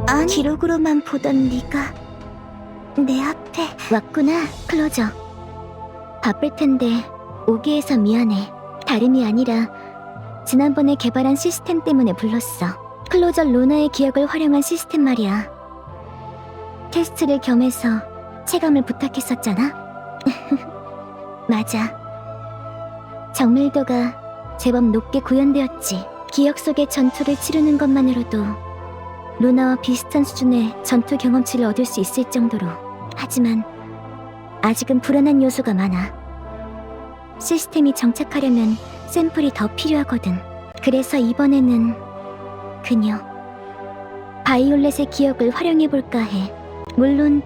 아니, 기록으로만 보던 네가 내 앞에 왔구나, 클로저. 바쁠 텐데 오게 해서 미안해. 다름이 아니라 지난번에 개발한 시스템 때문에 불렀어. 클로저 루나의 기억을 활용한 시스템 말이야. 테스트를 겸해서 체감을 부탁했었잖아? 맞아. 정밀도가 제법 높게 구현되었지. 기억 속의 전투를 치르는 것만으로도 루나와 비슷한 수준의 전투 경험치를 얻을 수 있을 정도로. 하지만 아직은 불안한 요소가 많아. 시스템이 정착하려면 샘플이 더 필요하거든. 그래서 이번에는 그녀 바이올렛의 기억을 활용해볼까 해. 물론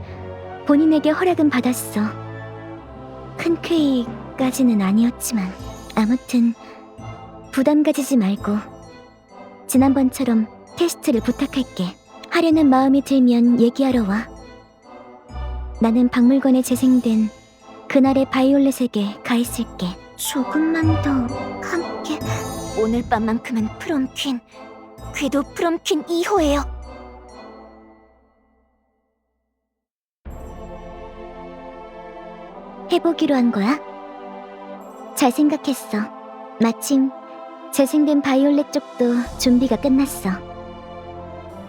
본인에게 허락은 받았어. 큰 쾌의까지는 아니었지만. 아무튼 부담 가지지 말고 지난번처럼 테스트를 부탁할게. 하려는 마음이 들면 얘기하러 와. 나는 박물관에 재생된 그날의 바이올렛에게 가 있을게. 조금만 더 함께. 오늘 밤만큼은 프롬퀸, 궤도 프롬퀸 2호예요. 해보기로 한 거야? 잘 생각했어. 마침 재생된 바이올렛 쪽도 준비가 끝났어.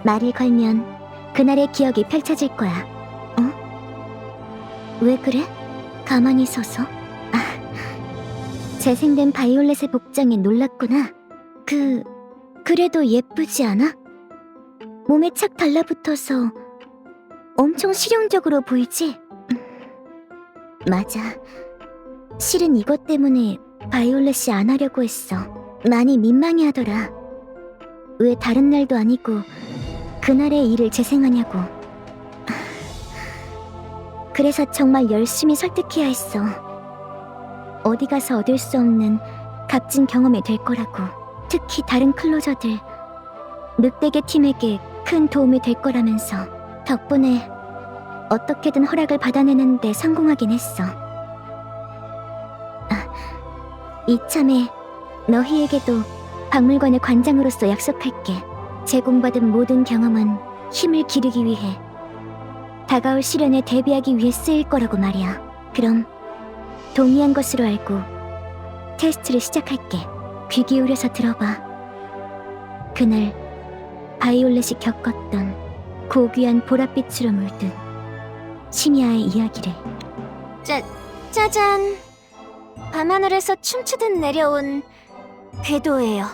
말을 걸면 그날의 기억이 펼쳐질 거야. 어? 왜 그래? 가만히 서서? 재생된 바이올렛의 복장에 놀랐구나. 그래도 예쁘지 않아? 몸에 착 달라붙어서 엄청 실용적으로 보이지? 맞아. 실은 이것 때문에 바이올렛이 안 하려고 했어. 많이 민망해하더라. 왜 다른 날도 아니고 그날의 일을 재생하냐고. 그래서 정말 열심히 설득해야 했어. 어디 가서 얻을 수 없는 값진 경험이 될 거라고. 특히 다른 클로저들, 늑대계 팀에게 큰 도움이 될 거라면서. 덕분에 어떻게든 허락을 받아내는데 성공하긴 했어. 이참에 너희에게도 박물관의 관장으로서 약속할게. 제공받은 모든 경험은 힘을 기르기 위해, 다가올 시련에 대비하기 위해 쓰일 거라고 말이야. 그럼 동의한 것으로 알고 테스트를 시작할게. 귀 기울여서 들어봐. 그날 바이올렛이 겪었던 고귀한 보랏빛으로 물든 시미아의 이야기를. 짜잔! 밤하늘에서 춤추듯 내려온 궤도예요.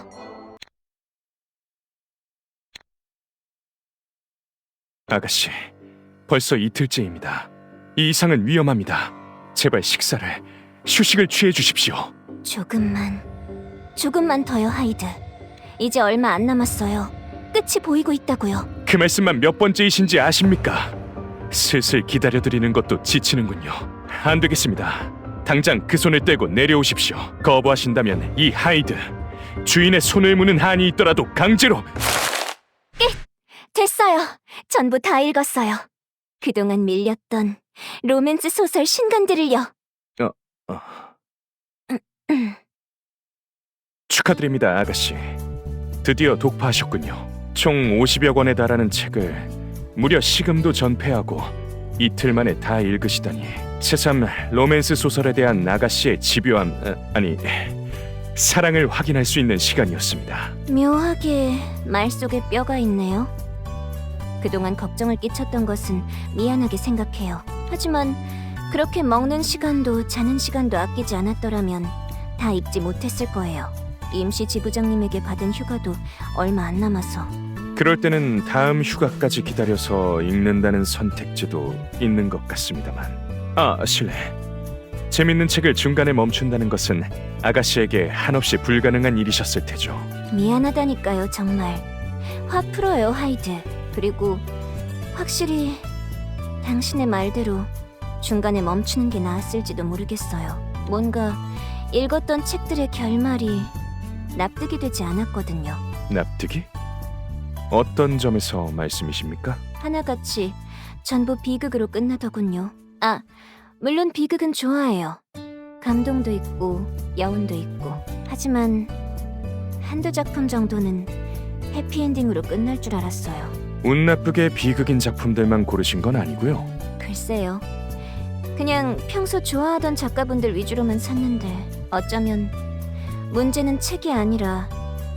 아가씨, 벌써 이틀째입니다. 이 이상은 위험합니다. 제발 식사를, 휴식을 취해 주십시오. 조금만 더요, 하이드. 이제 얼마 안 남았어요. 끝이 보이고 있다고요. 그 말씀만 몇 번째이신지 아십니까? 슬슬 기다려드리는 것도 지치는군요. 안 되겠습니다. 당장 그 손을 떼고 내려오십시오. 거부하신다면 이 하이드, 주인의 손을 무는 한이 있더라도 강제로. 됐어요. 전부 다 읽었어요. 그동안 밀렸던 로맨스 소설 신간들을요. 축하드립니다, 아가씨. 드디어 독파하셨군요. 총 50여 권에 달하는 책을 무려 시금도 전폐하고 이틀 만에 다 읽으시다니. 새삼 로맨스 소설에 대한 아가씨의 집요함, 사랑을 확인할 수 있는 시간이었습니다. 묘하게 말 속에 뼈가 있네요. 그동안 걱정을 끼쳤던 것은 미안하게 생각해요. 하지만 그렇게 먹는 시간도 자는 시간도 아끼지 않았더라면 다 읽지 못했을 거예요. 임시 지부장님에게 받은 휴가도 얼마 안 남아서. 그럴 때는 다음 휴가까지 기다려서 읽는다는 선택지도 있는 것 같습니다만. 실례. 재밌는 책을 중간에 멈춘다는 것은 아가씨에게 한없이 불가능한 일이셨을 테죠. 미안하다니까요, 정말. 화 풀어요, 하이드. 그리고 확실히 당신의 말대로 중간에 멈추는 게 나았을지도 모르겠어요. 뭔가 읽었던 책들의 결말이 납득이 되지 않았거든요. 납득이? 어떤 점에서 말씀이십니까? 하나같이 전부 비극으로 끝나더군요. 물론 비극은 좋아해요. 감동도 있고 여운도 있고. 하지만 한두 작품 정도는 해피엔딩으로 끝날 줄 알았어요. 운 나쁘게 비극인 작품들만 고르신 건 아니고요. 글쎄요. 그냥 평소 좋아하던 작가분들 위주로만 샀는데 어쩌면 문제는 책이 아니라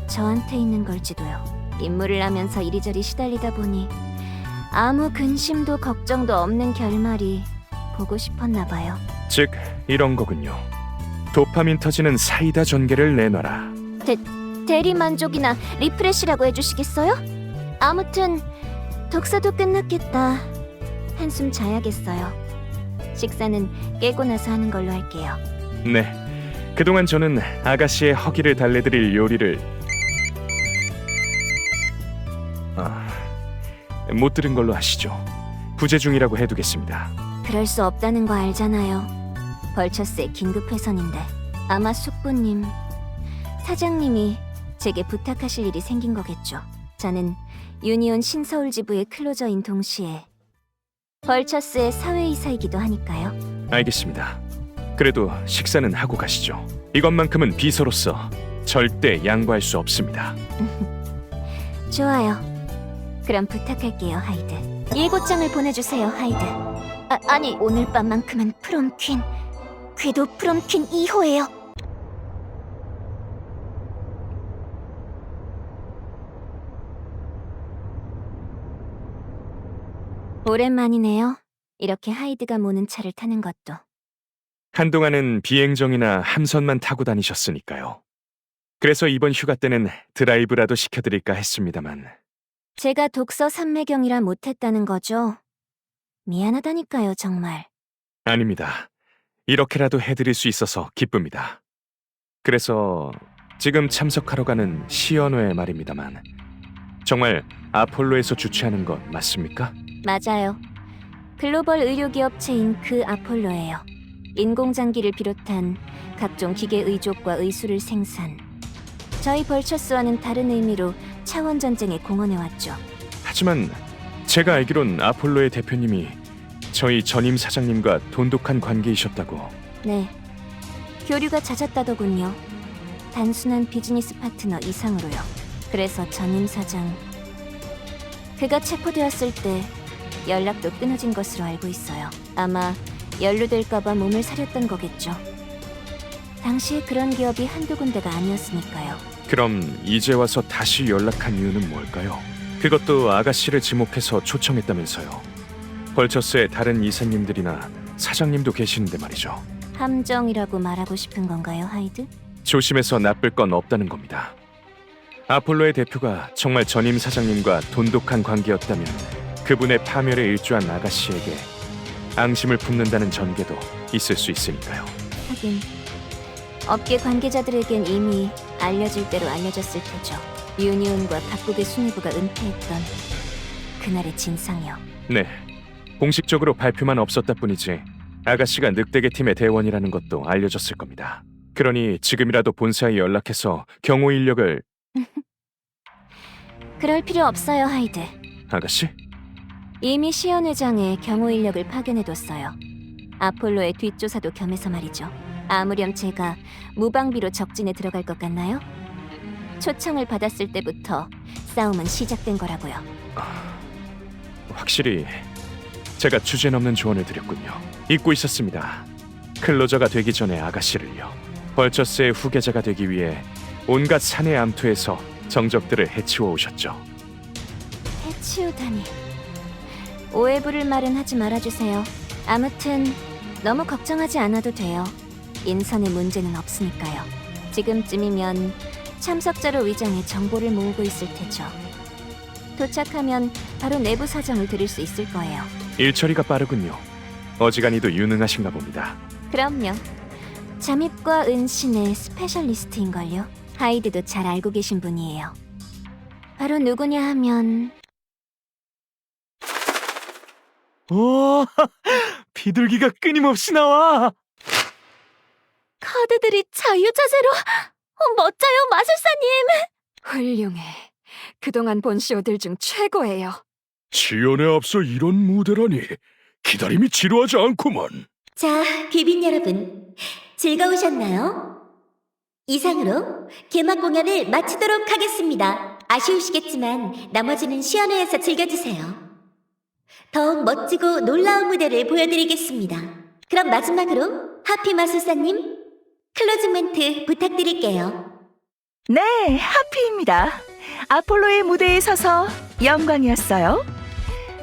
저한테 있는 걸지도요. 임무를 하면서 이리저리 시달리다 보니 아무 근심도 걱정도 없는 결말이 보고 싶었나 봐요. 즉 이런 거군요. 도파민 터지는 사이다 전개를 내놔라. 대리 만족이나 리프레시라고 해주시겠어요? 아무튼 독서도 끝났겠다. 한숨 자야겠어요. 식사는 깨고 나서 하는 걸로 할게요. 네. 그동안 저는 아가씨의 허기를 달래드릴 요리를 못 들은 걸로 하시죠. 부재 중이라고 해두겠습니다. 그럴 수 없다는 거 알잖아요. 벌처스의 긴급 회선인데 아마 숙부님, 사장님이 제게 부탁하실 일이 생긴 거겠죠. 저는 유니온 신서울 지부의 클로저인 동시에 벌처스의 사회이사이기도 하니까요. 알겠습니다. 그래도 식사는 하고 가시죠. 이것만큼은 비서로서 절대 양보할 수 없습니다. 좋아요. 그럼 부탁할게요, 하이드. 예고장을 보내주세요, 하이드. 아니, 오늘 밤만큼은 프롬퀸. 궤도 프롬퀸 2호예요. 오랜만이네요. 이렇게 하이드가 모는 차를 타는 것도. 한동안은 비행정이나 함선만 타고 다니셨으니까요. 그래서 이번 휴가 때는 드라이브라도 시켜드릴까 했습니다만. 제가 독서 삼매경이라 못했다는 거죠? 미안하다니까요, 정말. 아닙니다. 이렇게라도 해드릴 수 있어서 기쁩니다. 그래서 지금 참석하러 가는 시연회 말입니다만 정말 아폴로에서 주최하는 것 맞습니까? 맞아요. 글로벌 의료기업체인 그 아폴로예요. 인공장기를 비롯한 각종 기계 의족과 의수를 생산. 저희 벌처스와는 다른 의미로 차원 전쟁에 공헌해왔죠. 하지만 제가 알기론 아폴로의 대표님이 저희 전임 사장님과 돈독한 관계이셨다고. 네. 교류가 잦았다더군요. 단순한 비즈니스 파트너 이상으로요. 그래서 전임 사장. 그가 체포되었을 때 연락도 끊어진 것으로 알고 있어요. 아마 연루될까봐 몸을 사렸던 거겠죠. 당시에 그런 기업이 한두 군데가 아니었으니까요. 그럼 이제 와서 다시 연락한 이유는 뭘까요? 그것도 아가씨를 지목해서 초청했다면서요. 벌처스의 다른 이사님들이나 사장님도 계시는데 말이죠. 함정이라고 말하고 싶은 건가요, 하이드? 조심해서 나쁠 건 없다는 겁니다. 아폴로의 대표가 정말 전임 사장님과 돈독한 관계였다면 그분의 파멸에 일조한 아가씨에게 앙심을 품는다는 전개도 있을 수 있으니까요. 하긴 업계 관계자들에겐 이미 알려질 대로 알려졌을 테죠. 유니온과 각국의 수뇌부가 은폐했던 그날의 진상이요. 네, 공식적으로 발표만 없었다 뿐이지 아가씨가 늑대계 팀의 대원이라는 것도 알려졌을 겁니다. 그러니 지금이라도 본사에 연락해서 경호 인력을... 그럴 필요 없어요, 하이드. 아가씨? 이미 시연 회장에 경호 인력을 파견해뒀어요. 아폴로의 뒷조사도 겸해서 말이죠. 아무렴 제가 무방비로 적진에 들어갈 것 같나요? 초청을 받았을 때부터 싸움은 시작된 거라고요. 확실히 제가 주제넘는 조언을 드렸군요. 잊고 있었습니다. 클로저가 되기 전에 아가씨를요. 벌처스의 후계자가 되기 위해 온갖 산의 암투에서 정적들을 해치워 오셨죠. 해치우다니. 오해 부를 말은 하지 말아주세요. 아무튼 너무 걱정하지 않아도 돼요. 인선에 문제는 없으니까요. 지금쯤이면 참석자로 위장해 정보를 모으고 있을 테죠. 도착하면 바로 내부 사정을 드릴 수 있을 거예요. 일처리가 빠르군요. 어지간히도 유능하신가 봅니다. 그럼요. 잠입과 은신의 스페셜리스트인걸요. 하이드도 잘 알고 계신 분이에요. 바로 누구냐 하면... 오, 비둘기가 끊임없이 나와. 카드들이 자유자재로... 멋져요, 마술사님! 훌륭해. 그동안 본 쇼들 중 최고예요. 시연에 앞서 이런 무대라니 기다림이 지루하지 않구만. 자, 귀빈 여러분, 즐거우셨나요? 이상으로 개막 공연을 마치도록 하겠습니다. 아쉬우시겠지만 나머지는 시연회에서 즐겨주세요. 더욱 멋지고 놀라운 무대를 보여드리겠습니다. 그럼 마지막으로 하피 마술사님 클로징 멘트 부탁드릴게요. 네, 하피입니다. 아폴로의 무대에 서서 영광이었어요.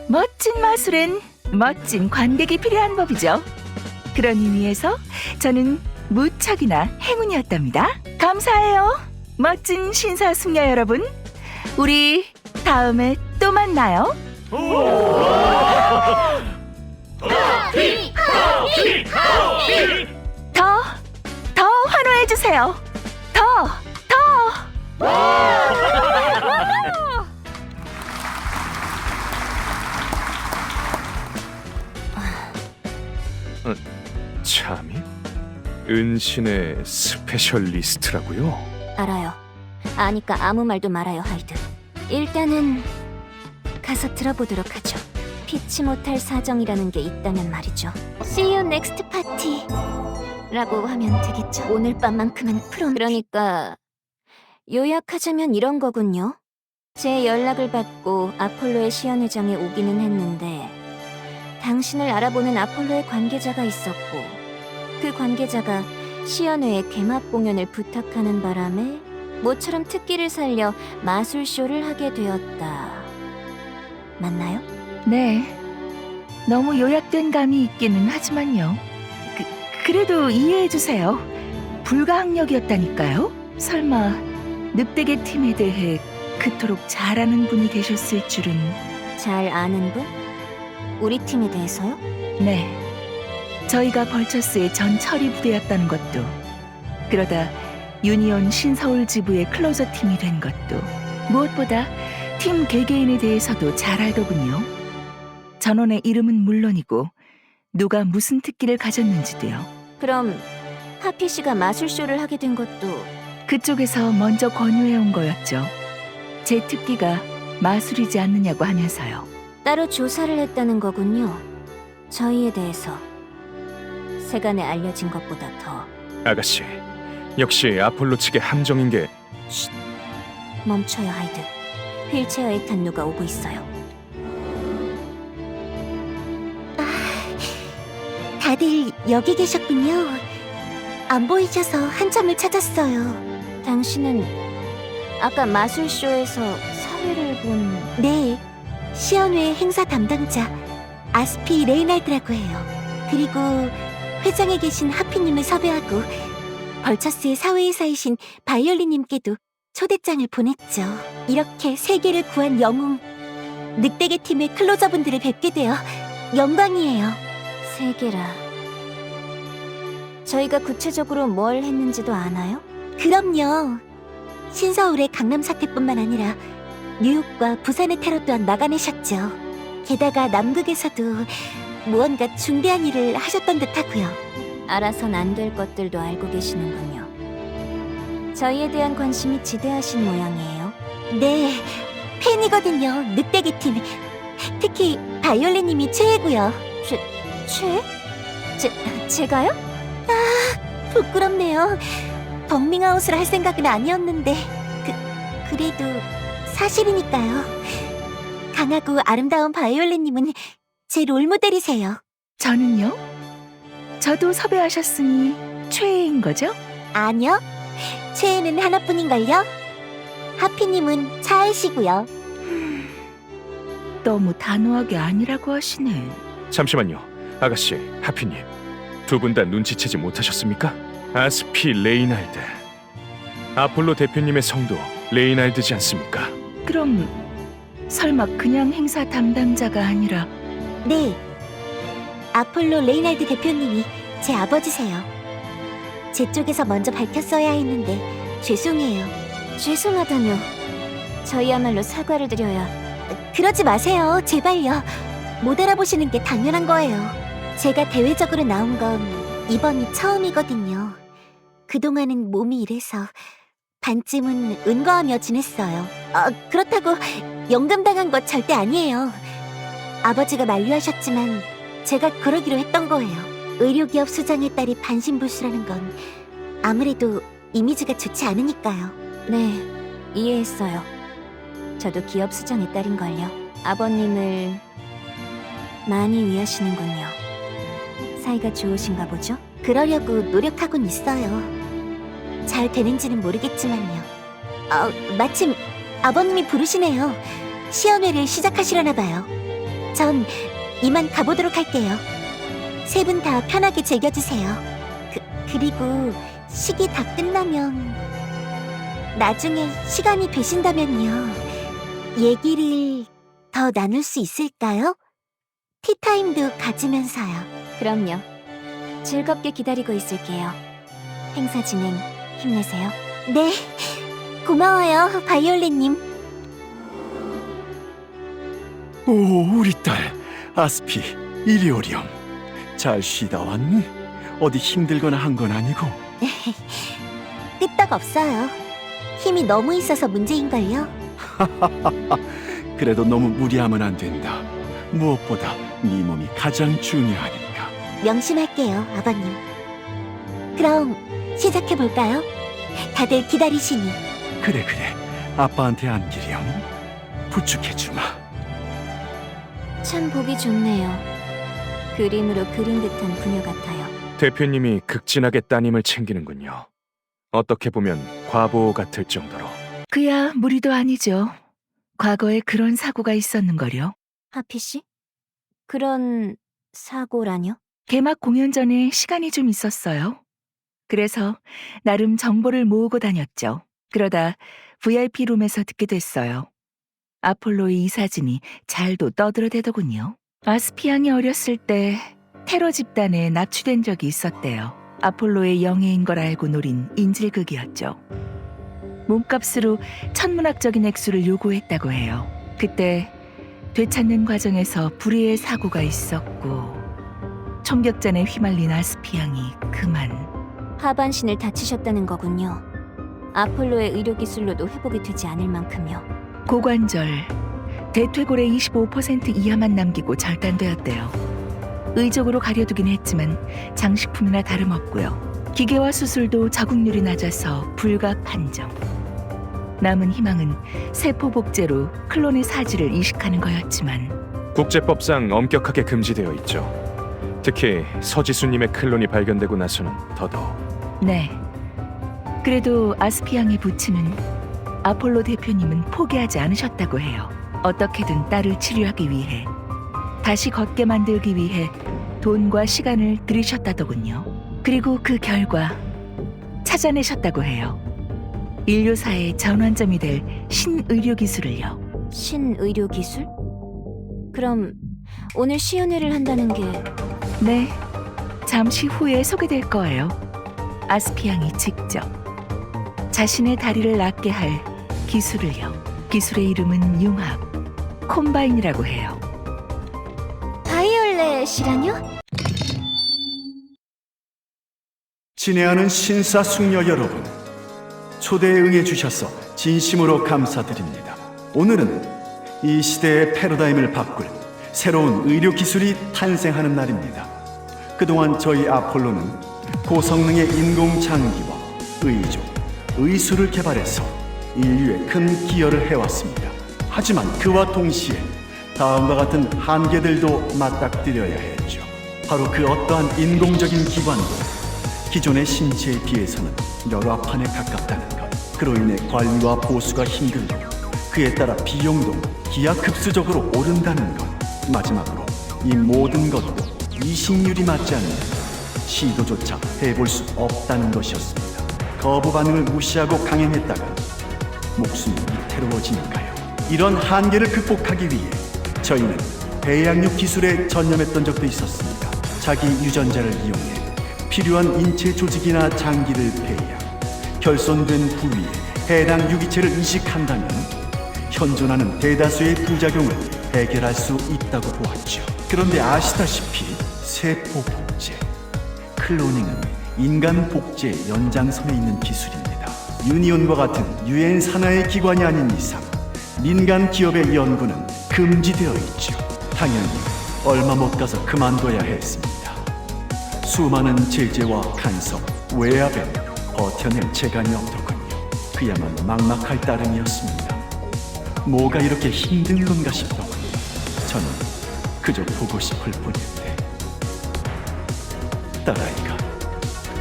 멋진 마술엔 멋진 관객이 필요한 법이죠. 그런 의미에서 저는 무척이나 행운이었답니다. 감사해요. 멋진 신사숙녀 여러분. 우리 다음에 또 만나요. 더 환호해주세요. 더. 참이? 은신의 스페셜리스트라고요? 알아요. 아니까 아무 말도 말아요, 하이드. 일단은 가서 들어보도록 하죠. 피치 못할 사정이라는 게 있다면 말이죠. See you next party 라고 하면 되겠죠. 오늘 밤만큼은 프롬. 그러니까 요약하자면 이런 거군요. 제 연락을 받고 아폴로의 시연회장에 오기는 했는데 당신을 알아보는 아폴로의 관계자가 있었고 그 관계자가 시연회의 개막 공연을 부탁하는 바람에 모처럼 특기를 살려 마술쇼를 하게 되었다. 맞나요? 네, 너무 요약된 감이 있기는 하지만요. 그래도 이해해주세요. 불가항력이었다니까요. 설마 늑대계 팀에 대해 그토록 잘 아는 분이 계셨을 줄은. 잘 아는 분? 우리 팀에 대해서요? 네, 저희가 벌처스의 전 처리 부대였다는 것도, 그러다 유니온 신서울 지부의 클로저 팀이 된 것도, 무엇보다 팀 개개인에 대해서도 잘 알더군요. 전원의 이름은 물론이고 누가 무슨 특기를 가졌는지도요. 그럼 하피 씨가 마술쇼를 하게 된 것도 그쪽에서 먼저 권유해온 거였죠. 제 특기가 마술이지 않느냐고 하면서요. 따로 조사를 했다는 거군요. 저희에 대해서 세간에 알려진 것보다 더. 아가씨, 역시 아폴로 측의 함정인 게 멈춰요, 하이드. 휠체어에 탄 누가 오고 있어요. 다들 여기 계셨군요. 안 보이셔서 한참을 찾았어요. 당신은 아까 마술쇼에서 사회를 본... 네, 시연회 행사 담당자 아스피 레이날드라고 해요. 그리고 회장에 계신 하피님을 섭외하고 벌처스의 사회이사이신 바이올린님께도 초대장을 보냈죠. 이렇게 세계를 구한 영웅 늑대계 팀의 클로저분들을 뵙게 되어 영광이에요. 세계라. 저희가 구체적으로 뭘 했는지도 아나요? 그럼요. 신서울의 강남 사태뿐만 아니라 뉴욕과 부산의 테러 또한 막아내셨죠. 게다가 남극에서도 무언가 중대한 일을 하셨던 듯하고요. 알아선 안 될 것들도 알고 계시는군요. 저희에 대한 관심이 지대하신 모양이에요. 네, 팬이거든요. 늑대계 팀. 특히 바이올린님이 최애고요. 제가요? 아, 부끄럽네요. 벙밍아웃을 할 생각은 아니었는데 그래도 사실이니까요. 강하고 아름다운 바이올린님은 제 롤모델이세요. 저는요? 저도 섭외하셨으니 최애인 거죠? 아니요, 최애는 하나뿐인걸요. 하피님은 차이시고요. 너무 단호하게 아니라고 하시네. 잠시만요. 아가씨, 하피님. 두 분 다 눈치채지 못하셨습니까? 아스피 레이날드. 아폴로 대표님의 성도 레이날드지 않습니까? 그럼 설마 그냥 행사 담당자가 아니라... 네, 아폴로 레이날드 대표님이 제 아버지세요. 제 쪽에서 먼저 밝혔어야 했는데 죄송해요. 죄송하다뇨. 저희야말로 사과를 드려야. 그러지 마세요, 제발요. 못 알아보시는 게 당연한 거예요. 제가 대외적으로 나온 건 이번이 처음이거든요. 그동안은 몸이 이래서 반쯤은 은거하며 지냈어요. 그렇다고 연금당한 거 절대 아니에요. 아버지가 만류하셨지만 제가 그러기로 했던 거예요. 의료기업 수장의 딸이 반신불수라는 건 아무래도 이미지가 좋지 않으니까요. 네, 이해했어요. 저도 기업 수장의 딸인걸요. 아버님을 많이 위하시는군요. 사이가 좋으신가 보죠? 그러려고 노력하곤 있어요. 잘 되는지는 모르겠지만요. 마침 아버님이 부르시네요. 시연회를 시작하시려나 봐요. 전 이만 가보도록 할게요. 세 분 다 편하게 즐겨주세요. 그리고 식이 다 끝나면 나중에 시간이 되신다면요. 얘기를 더 나눌 수 있을까요? 티타임도 가지면서요. 그럼요. 즐겁게 기다리고 있을게요. 행사 진행 힘내세요. 네. 고마워요, 바이올렛님. 오, 우리 딸 아스피, 이리 오렴. 잘 쉬다 왔니? 어디 힘들거나 한 건 아니고? 끄떡없어요. 힘이 너무 있어서 문제인걸요. 그래도 너무 무리하면 안 된다. 무엇보다 네 몸이 가장 중요하니까. 명심할게요, 아버님. 그럼 시작해볼까요? 다들 기다리시니. 그래, 아빠한테 안기렴. 부축해주마. 참 보기 좋네요. 그림으로 그린 듯한 부녀 같아요. 대표님이 극진하게 따님을 챙기는군요. 어떻게 보면 과보 같을 정도로. 그야 무리도 아니죠. 과거에 그런 사고가 있었는걸요. 하피 씨? 그런 사고라뇨? 개막 공연 전에 시간이 좀 있었어요. 그래서 나름 정보를 모으고 다녔죠. 그러다 VIP 룸에서 듣게 됐어요. 아폴로의 이 사진이 잘도 떠들어대더군요. 아스피앙이 어렸을 때 테러 집단에 납치된 적이 있었대요. 아폴로의 영예인 걸 알고 노린 인질극이었죠. 몸값으로 천문학적인 액수를 요구했다고 해요. 그때 되찾는 과정에서 불의의 사고가 있었고 총격전에 휘말린 아스피앙이 그만. 하반신을 다치셨다는 거군요. 아폴로의 의료기술로도 회복이 되지 않을 만큼요. 고관절, 대퇴골의 25% 이하만 남기고 절단되었대요. 의적으로 가려두긴 했지만 장식품이나 다름없고요. 기계와 수술도 적응률이 낮아서 불가 판정. 남은 희망은 세포 복제로 클론의 사지를 이식하는 거였지만 국제법상 엄격하게 금지되어 있죠. 특히 서지수님의 클론이 발견되고 나서는 더더욱. 네. 그래도 아스피앙의 부친은 아폴로 대표님은 포기하지 않으셨다고 해요. 어떻게든 딸을 치료하기 위해, 다시 걷게 만들기 위해 돈과 시간을 들이셨다더군요. 그리고 그 결과 찾아내셨다고 해요. 인류사의 전환점이 될 신의료 기술을요. 신의료 기술? 그럼 오늘 시연회를 한다는 게 네, 잠시 후에 소개될 거예요. 아스피앙이 직접 자신의 다리를 낫게 할 기술을요. 기술의 이름은 융합, 콤바인이라고 해요. 바이올렛이라뇨? 친애하는 신사숙녀 여러분, 초대에 응해주셔서 진심으로 감사드립니다. 오늘은 이 시대의 패러다임을 바꿀 새로운 의료 기술이 탄생하는 날입니다. 그동안 저희 아폴로는 고성능의 인공장기와 의조, 의술을 개발해서 인류에 큰 기여를 해왔습니다. 하지만 그와 동시에 다음과 같은 한계들도 맞닥뜨려야 했죠. 바로 그 어떠한 인공적인 기관도 기존의 신체에 비해서는 열화판에 가깝다는 것. 그로 인해 관리와 보수가 힘들고 그에 따라 비용도 기하급수적으로 오른다는 것. 마지막으로 이 모든 것도 이식률이 맞지 않는 시도조차 해볼 수 없다는 것이었습니다. 거부 반응을 무시하고 강행했다가 목숨이 위태로워지니까요. 이런 한계를 극복하기 위해 저희는 배양육 기술에 전념했던 적도 있었습니다. 자기 유전자를 이용해 필요한 인체 조직이나 장기를 배양, 결손된 부위에 해당 유기체를 이식한다면 현존하는 대다수의 부작용을 해결할 수 있다고 보았죠. 그런데 아시다시피 세포 복제, 클로닝은 인간 복제의 연장선에 있는 기술입니다. 유니온과 같은 유엔 산하의 기관이 아닌 이상 민간 기업의 연구는 금지되어 있죠. 당연히 얼마 못 가서 그만둬야 했습니다. 수많은 제재와 간섭, 외압에 버텨낼 재간이 없더군요. 그야말로 막막할 따름이었습니다. 뭐가 이렇게 힘든 건가 싶더군요. 저는 그저 보고 싶을 뿐인데 딸아이가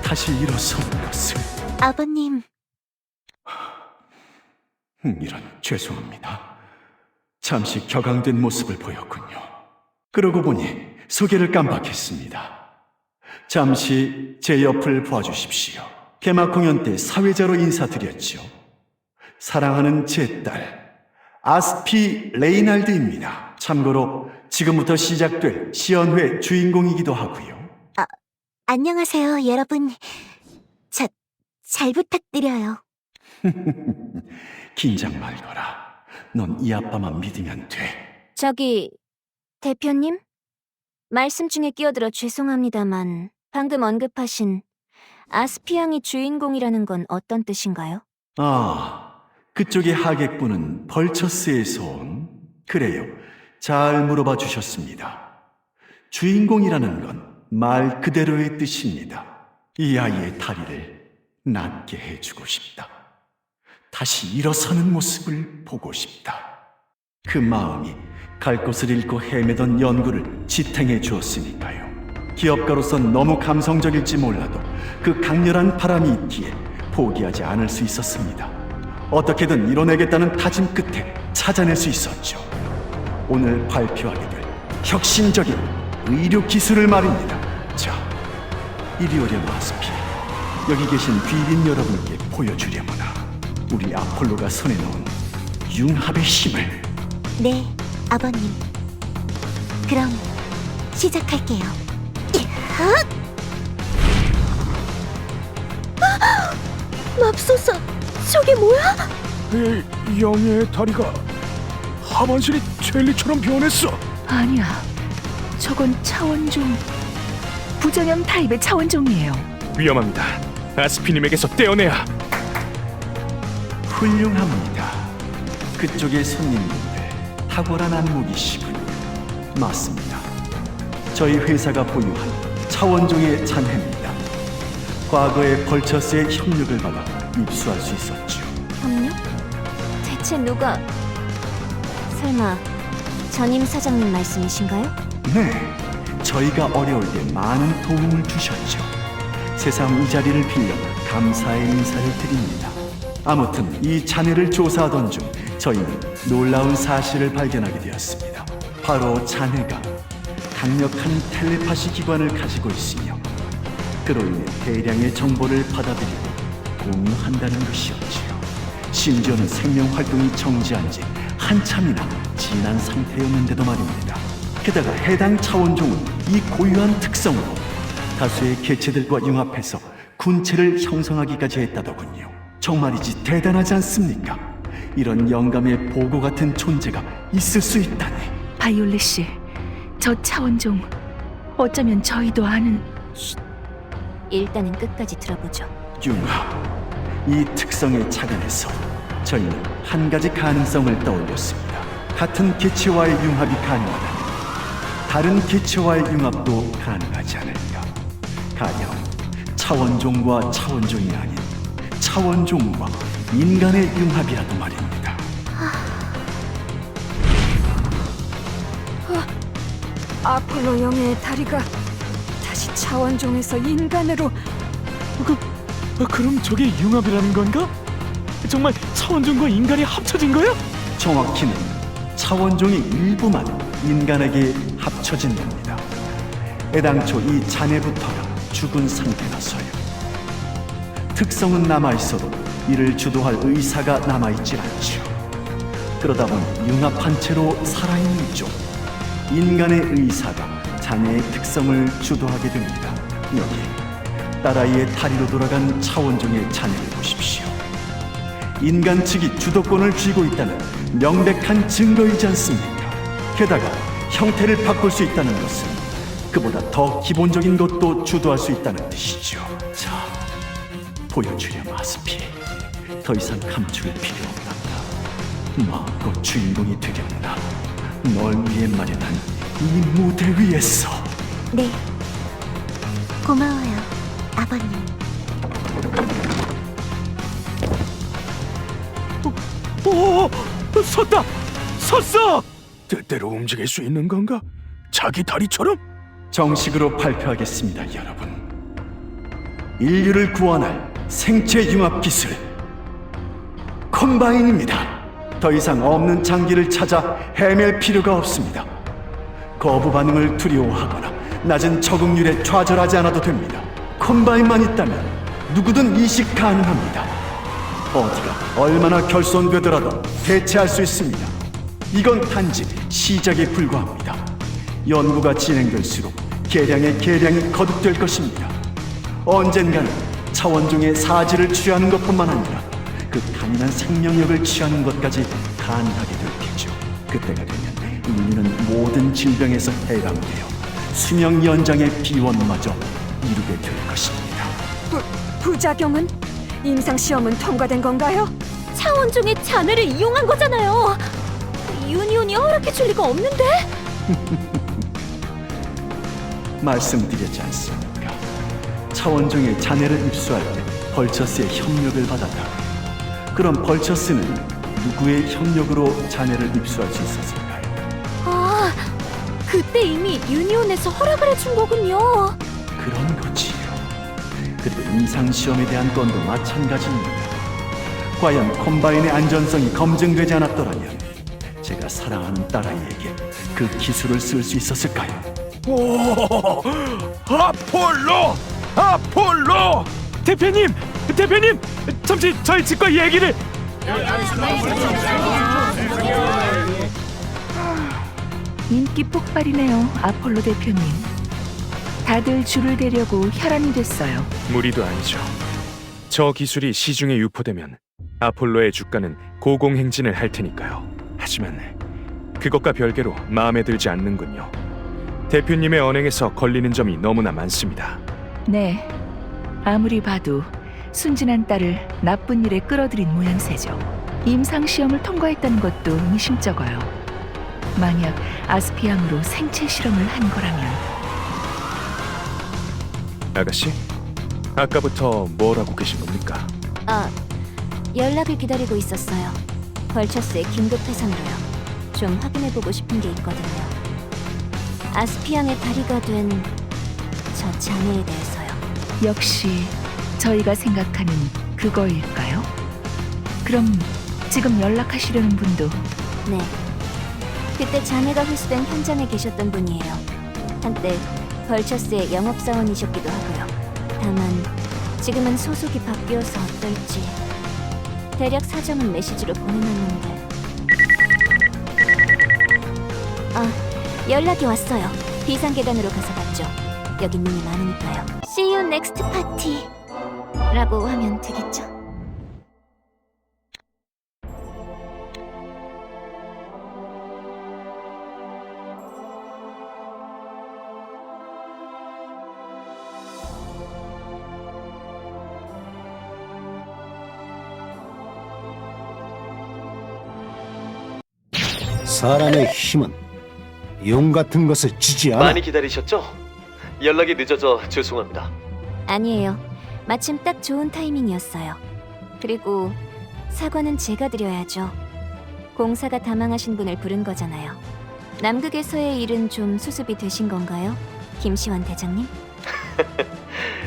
다시 일어서는 것을. 아버님, 이런, 죄송합니다. 잠시 격앙된 모습을 보였군요. 그러고 보니 소개를 깜빡했습니다. 잠시 제 옆을 봐주십시오. 개막 공연 때 사회자로 인사드렸죠. 사랑하는 제 딸 아스피 레이날드입니다. 참고로 지금부터 시작될 시연회 주인공이기도 하고요. 안녕하세요, 여러분. 잘 부탁드려요. 긴장 말거라. 넌 이 아빠만 믿으면 돼. 저기, 대표님? 말씀 중에 끼어들어 죄송합니다만 방금 언급하신 아스피앙이 주인공이라는 건 어떤 뜻인가요? 아, 그쪽의 하객분은 벌처스에서 온? 그래요. 잘 물어봐 주셨습니다. 주인공이라는 건 말 그대로의 뜻입니다. 이 아이의 다리를 낫게 해주고 싶다. 다시 일어서는 모습을 보고 싶다. 그 마음이 갈 곳을 잃고 헤매던 연구를 지탱해 주었으니까요. 기업가로선 너무 감성적일지 몰라도 그 강렬한 바람이 있기에 포기하지 않을 수 있었습니다. 어떻게든 이뤄내겠다는 다짐 끝에 찾아낼 수 있었죠. 오늘 발표하게 될 혁신적인 의료 기술을 말입니다. 자, 이리 오렴 아스피. 여기 계신 귀빈 여러분께 보여주려무나. 우리 아폴로가 손에 넣은 융합의 힘을. 네, 아버님. 그럼 시작할게요. 맙소사, 저게 뭐야? 영의 다리가 하반신이 젤리처럼 변했어. 아니야, 저건 차원종, 부전염 타입의 차원종이에요. 위험합니다. 아스피님에게서 떼어내야. 훌륭합니다. 그쪽의 손님분들 탁월한 안목이시군요. 맞습니다. 저희 회사가 보유한 차원종의 잔해입니다. 과거에 벌처스의 협력을 받아 입수할 수 있었죠. 협력? 대체 누가... 설마 전임 사장님 말씀이신가요? 네, 저희가 어려울 때 많은 도움을 주셨죠. 새삼 이 자리를 빌려 감사의 인사를 드립니다. 아무튼 이 잔해를 조사하던 중 저희는 놀라운 사실을 발견하게 되었습니다. 바로 잔해가 강력한 텔레파시 기관을 가지고 있으며 그로 인해 대량의 정보를 받아들이고 공유한다는 것이었지요. 심지어는 생명 활동이 정지한 지 한참이나 지난 상태였는데도 말입니다. 게다가 해당 차원종은 이 고유한 특성으로 다수의 개체들과 융합해서 군체를 형성하기까지 했다더군요. 정말이지 대단하지 않습니까? 이런 영감의 보고 같은 존재가 있을 수 있다니. 바이올렛 씨, 저 차원종 어쩌면 저희도 아는... 일단은 끝까지 들어보죠. 융합, 이 특성에 착안해서 저희는 한 가지 가능성을 떠올렸습니다. 같은 개체와의 융합이 가능하다면 다른 개체와의 융합도 가능하지 않을까. 가령 차원종과 차원종이 아닌 차원종과 인간의 융합이라도 말입니다. 아폴로 영의 다리가 다시 차원종에서 인간으로. 그럼 저게 융합이라는 건가? 정말 차원종과 인간이 합쳐진 거야? 정확히는 차원종의 일부만 인간에게 합쳐진 겁니다. 애당초 이 잔해부터가 죽은 상태라서요. 특성은 남아있어도 이를 주도할 의사가 남아있지 않죠. 그러다 보니 융합한 채로 살아있는 쪽 인간의 의사가 잔해의 특성을 주도하게 됩니다. 여기 딸아이의 다리로 돌아간 차원종의 잔해를 보십시오. 인간 측이 주도권을 쥐고 있다는 명백한 증거이지 않습니까? 게다가 형태를 바꿀 수 있다는 것은 그보다 더 기본적인 것도 주도할 수 있다는 뜻이죠. 자, 보여주렴 아스피. 더 이상 감출 필요 없단다. 마음껏 주인공이 되겠구나. 널 위해 마련한 이 무대 위에서. 네. 고마워요, 아버님. 섰다! 섰어! 뜻대로 움직일 수 있는 건가? 자기 다리처럼? 정식으로 발표하겠습니다, 여러분. 인류를 구원할 생체 융합 기술 콤바인입니다. 더 이상 없는 장기를 찾아 헤맬 필요가 없습니다. 거부 반응을 두려워하거나 낮은 적응률에 좌절하지 않아도 됩니다. 콤바인만 있다면 누구든 이식 가능합니다. 어디가 얼마나 결손되더라도 대체할 수 있습니다. 이건 단지 시작에 불과합니다. 연구가 진행될수록 계량의 계량이 거듭될 것입니다. 언젠가는 차원종의 사지를 취하는 것뿐만 아니라 그 강인한 생명력을 취하는 것까지 가능하게 될 테죠. 그때가 되면 인류는 모든 질병에서 해방되어 수명 연장의 비원마저 이루게 될 것입니다. 부작용은? 임상시험은 통과된 건가요? 차원종의 잔해를 이용한 거잖아요. 유니온이 허락해줄 리가 없는데? 말씀드렸지 않습니까? 차원종의 자네를 입수할 때 벌처스의 협력을 받았다. 그럼 벌처스는 누구의 협력으로 자네를 입수할 수 있었을까요? 아, 그때 이미 유니온에서 허락을 해준 거군요. 그런 거지요. 그리고 임상시험에 대한 건도 마찬가지입니다. 과연 콤바인의 안전성이 검증되지 않았더라면 제가 사랑하는 딸아이에게 그 기술을 쓸 수 있었을까요? 오, 아폴로! 아폴로! 대표님! 대표님! 잠시 저희 집과 얘기를! 인기 폭발이네요, 아폴로 대표님. 다들 줄을 대려고 혈안이 됐어요. 무리도 아니죠. 저 기술이 시중에 유포되면 아폴로의 주가는 고공행진을 할 테니까요. 하지만 그것과 별개로 마음에 들지 않는군요. 대표님의 언행에서 걸리는 점이 너무나 많습니다. 네, 아무리 봐도 순진한 딸을 나쁜 일에 끌어들인 모양새죠. 임상시험을 통과했다는 것도 의심쩍어요. 만약 아스피향으로 생체 실험을 한 거라면. 아가씨, 아까부터 뭘 하고 계신 겁니까? 아, 연락을 기다리고 있었어요. 벌처스의 긴급 회선으로요. 좀 확인해보고 싶은 게 있거든요. 아스피향의 다리가 된 저 자네에 대해서요. 역시 저희가 생각하는 그거일까요? 그럼 지금 연락하시려는 분도 네. 그때 자네가 회수된 현장에 계셨던 분이에요. 한때 벌처스의 영업사원이셨기도 하고요. 다만 지금은 소속이 바뀌어서 어떨지 대략 사정은 메시지로 보내놨는데. 아, 연락이 왔어요. 비상계단으로 가서 봤죠. 여긴 눈이 많으니까요. See you next party 라고 하면 되겠죠? 사람의 힘은 용 같은 것을 주지 않아. 많이 기다리셨죠? 연락이 늦어져 죄송합니다. 아니에요. 마침 딱 좋은 타이밍이었어요. 그리고 사과는 제가 드려야죠. 공사가 다망하신 분을 부른 거잖아요. 남극에서의 일은 좀 수습이 되신 건가요? 김시환 대장님?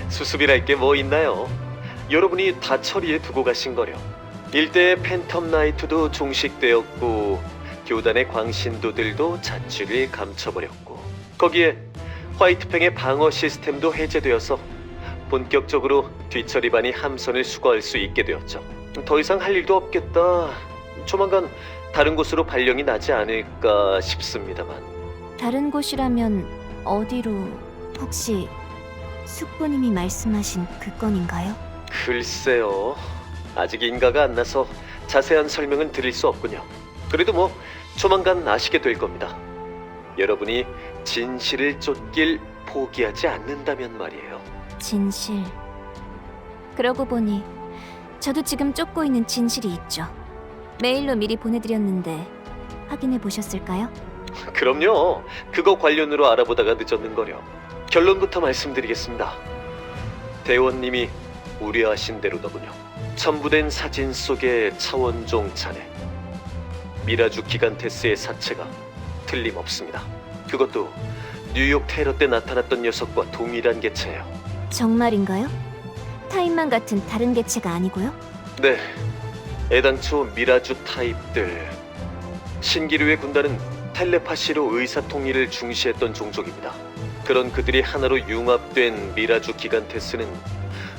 수습이랄 게 뭐 있나요? 여러분이 다 처리해 두고 가신 거려. 일대의 팬텀 나이트도 종식되었고 교단의 광신도들도 자취를 감춰버렸고 거기에 화이트팽의 방어 시스템도 해제되어서 본격적으로 뒤처리반이 함선을 수거할 수 있게 되었죠. 더 이상 할 일도 없겠다. 조만간 다른 곳으로 발령이 나지 않을까 싶습니다만. 다른 곳이라면 어디로? 혹시 숙부님이 말씀하신 그 건인가요? 글쎄요. 아직 인가가 안 나서 자세한 설명은 드릴 수 없군요. 그래도 뭐 조만간 아시게 될 겁니다. 여러분이 진실을 쫓길 포기하지 않는다면 말이에요. 진실. 그러고 보니 저도 지금 쫓고 있는 진실이 있죠. 메일로 미리 보내드렸는데 확인해 보셨을까요? 그럼요. 그거 관련으로 알아보다가 늦었는거려. 결론부터 말씀드리겠습니다. 대원님이 우려하신 대로더군요. 첨부된 사진 속의 차원종 자네. 미라주 기간테스의 사체가 틀림없습니다. 그것도 뉴욕 테러 때 나타났던 녀석과 동일한 개체예요. 정말인가요? 타임만 같은 다른 개체가 아니고요? 네, 애당초 미라주 타입들. 신기류의 군단은 텔레파시로 의사통일을 중시했던 종족입니다. 그런 그들이 하나로 융합된 미라주 기간테스는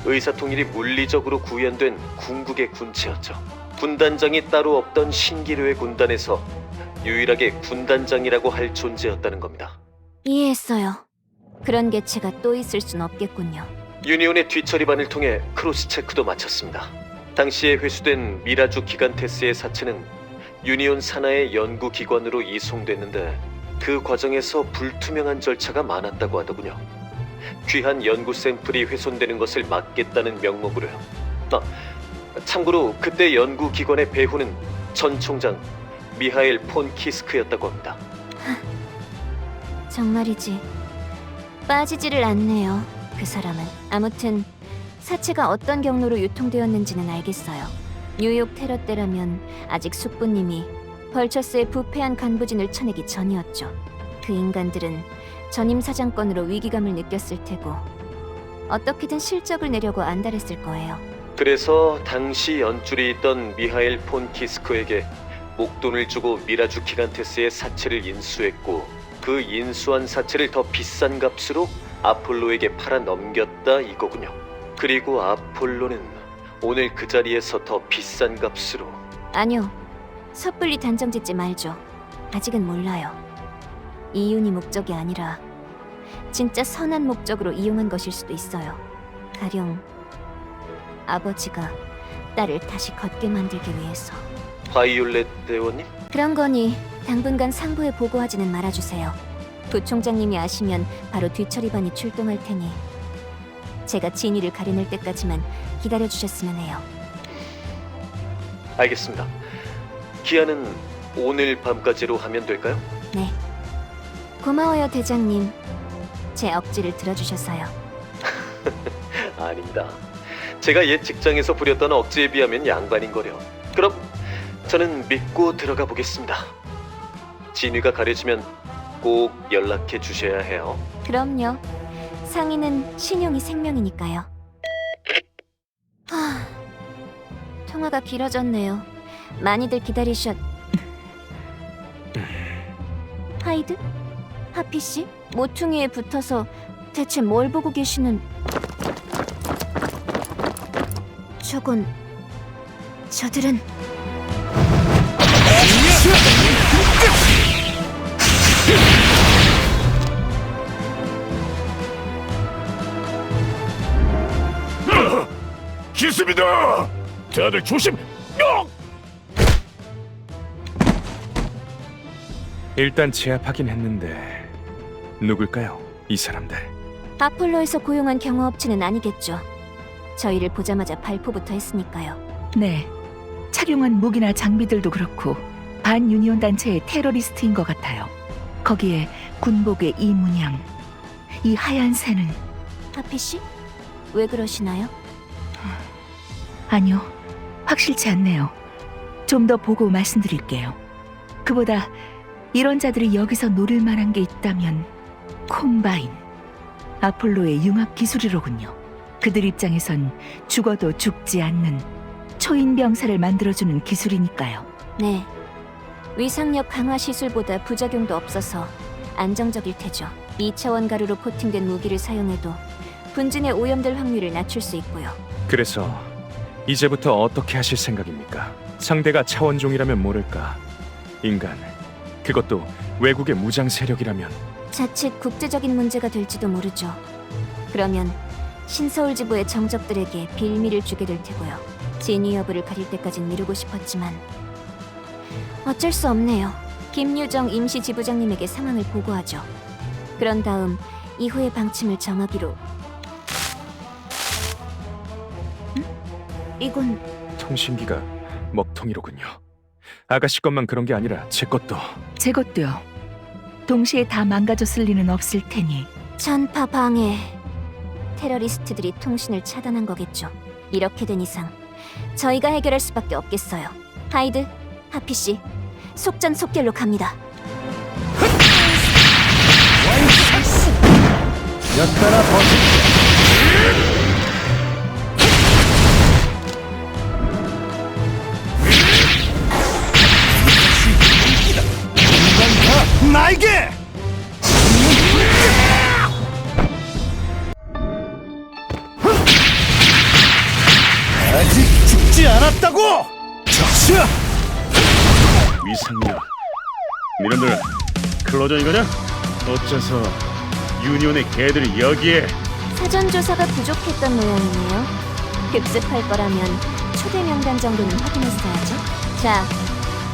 의사통일이 물리적으로 구현된 궁극의 군체였죠. 군단장이 따로 없던 신기류의 군단에서 유일하게 군단장이라고 할 존재였다는 겁니다. 이해했어요. 그런 개체가 또 있을 순 없겠군요. 유니온의 뒤처리반을 통해 크로스 체크도 마쳤습니다. 당시에 회수된 미라주 기간테스의 사체는 유니온 산하의 연구기관으로 이송됐는데 그 과정에서 불투명한 절차가 많았다고 하더군요. 귀한 연구 샘플이 훼손되는 것을 막겠다는 명목으로요. 참고로 그때 연구기관의 배후는 전 총장 미하엘 폰 키스크였다고 합니다. 정말이지. 빠지지를 않네요. 그 사람은. 아무튼 사체가 어떤 경로로 유통되었는지는 알겠어요. 뉴욕 테러 때라면 아직 숙부님이 벌처스의 부패한 간부진을 쳐내기 전이었죠. 그 인간들은 전임 사장권으로 위기감을 느꼈을 테고 어떻게든 실적을 내려고 안달했을 거예요. 그래서 당시 연줄이 있던 미하엘 폰 키스크에게 목돈을 주고 미라주 기간테스의 사체를 인수했고 그 인수한 사체를 더 비싼 값으로 아폴로에게 팔아 넘겼다 이거군요. 그리고 아폴로는 오늘 그 자리에서 더 비싼 값으로. 아니요. 섣불리 단정 짓지 말죠. 아직은 몰라요. 이윤이 목적이 아니라 진짜 선한 목적으로 이용한 것일 수도 있어요. 가령 아버지가 딸을 다시 걷게 만들기 위해서. 바이올렛 대원님? 그런 거니 당분간 상부에 보고하지는 말아주세요. 부총장님이 아시면 바로 뒤처리반이 출동할 테니 제가 진위를 가려낼 때까지만 기다려주셨으면 해요. 알겠습니다. 기한은 오늘 밤까지로 하면 될까요? 네. 고마워요, 대장님. 제 억지를 들어주셔서요. 아닙니다. 제가 옛 직장에서 부렸던 억지에 비하면 양반인거려. 그럼 저는 믿고 들어가 보겠습니다. 진위가 가려지면 꼭 연락해 주셔야 해요. 그럼요. 상인은 신용이 생명이니까요. 통화가 길어졌네요. 많이들 기다리셨... 하이드? 하피씨? 모퉁이에 붙어서 대체 뭘 보고 계시는... 저들은... 기습이다! 다들 조심! 일단 제압하긴 했는데 누굴까요? 이 사람들. 아폴로에서 고용한 경호업체는 아니겠죠. 저희를 보자마자 발포부터 했으니까요. 네, 착용한 무기나 장비들도 그렇고 반유니온 단체의 테러리스트인 것 같아요. 거기에 군복의 이 문양, 이 하얀 새는... 하피씨? 왜 그러시나요? 아니요, 확실치 않네요. 좀 더 보고 말씀드릴게요. 그보다 이런 자들이 여기서 노릴 만한 게 있다면 콤바인, 아폴로의 융합 기술이로군요. 그들 입장에선 죽어도 죽지 않는 초인 병사를 만들어주는 기술이니까요. 네. 위상력 강화 시술보다 부작용도 없어서 안정적일 테죠. 2차원 가루로 코팅된 무기를 사용해도 분진에 오염될 확률을 낮출 수 있고요. 그래서 이제부터 어떻게 하실 생각입니까? 상대가 차원종이라면 모를까. 인간, 그것도 외국의 무장 세력이라면. 자칫 국제적인 문제가 될지도 모르죠. 그러면 신서울 지부의 정적들에게 빌미를 주게 될 테고요. 진위 여부를 가릴 때까진 미루고 싶었지만 어쩔 수 없네요. 김유정 임시 지부장님에게 상황을 보고하죠. 그런 다음 이후의 방침을 정하기로. 이건... 통신기가 먹통이로군요. 아가씨 것만 그런 게 아니라 제 것도. 제 것도요. 동시에 다 망가졌을 리는 없을 테니. 전파 방해. 테러리스트들이 통신을 차단한 거겠죠. 이렇게 된 이상 저희가 해결할 수밖에 없겠어요. 하이드, 하피씨, 속전속결로 갑니다. 엿따라 버티. 나에게! 아직 죽지 않았다고! 적시야! 위상이야. 니네들 클로저 이거냐? 어째서 유니온의 개들이 여기에? 사전 조사가 부족했던 모양이네요. 급습할 거라면 초대 명단 정도는 확인했어야죠. 자,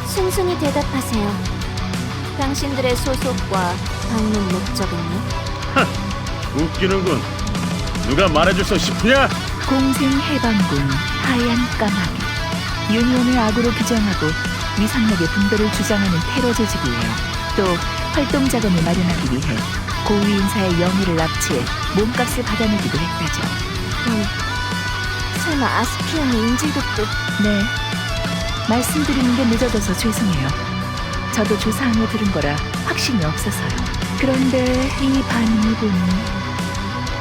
순순히 대답하세요. 당신들의 소속과 방문 목적은요? 웃기는군. 누가 말해줘서 싶으냐? 공생 해방군 하얀 까마귀. 유니온을 악으로 규정하고 위상력의 분배를 주장하는 테러 조직이에요. 또 활동 자금을 마련하기 위해 고위 인사의 영예를 납치해 몸값을 받아내기도 했다죠. 설마 아스피온의 인질극도? 네, 말씀드리는 게 늦어져서 죄송해요. 저도 조사하며 들은 거라 확신이 없어서요. 그런데 이 반입은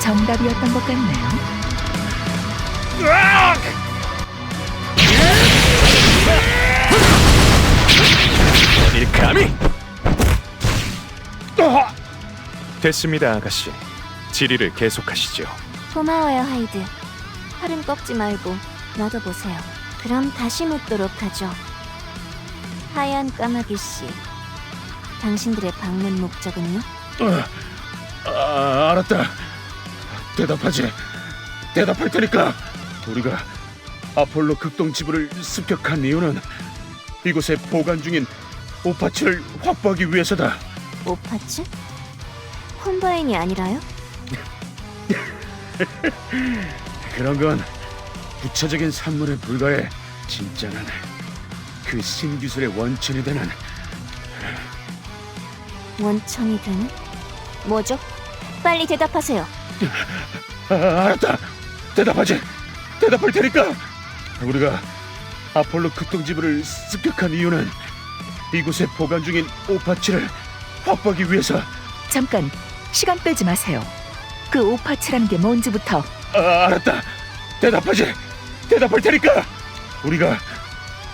정답이었던 것 같네요. 어딜 감히! 됐습니다, 아가씨. 질의를 계속하시죠. 고마워요, 하이드. 팔은 꺾지 말고 놔둬보세요. 그럼 다시 묻도록 하죠. 하얀 까마귀 씨, 당신들의 방문 목적은요? 알았다. 대답하지. 대답할 테니까. 우리가 아폴로 극동 지부를 습격한 이유는 이곳에 보관 중인 오파츠를 확보하기 위해서다. 오파츠? 콤바인이 아니라요? 그런 건 부차적인 산물에 불과해. 진짜는 그 신기술의 원천이 되는 원천이 되는? 뭐죠? 빨리 대답하세요. 알았다. 대답하지. 대답할 테니까. 우리가 아폴로 극동 지부를 습격한 이유는 이곳에 보관 중인 오파츠를 확보하기 위해서. 잠깐, 시간 빼지 마세요. 그 오파츠라는 게 뭔지부터. 알았다. 대답하지. 대답할 테니까. 우리가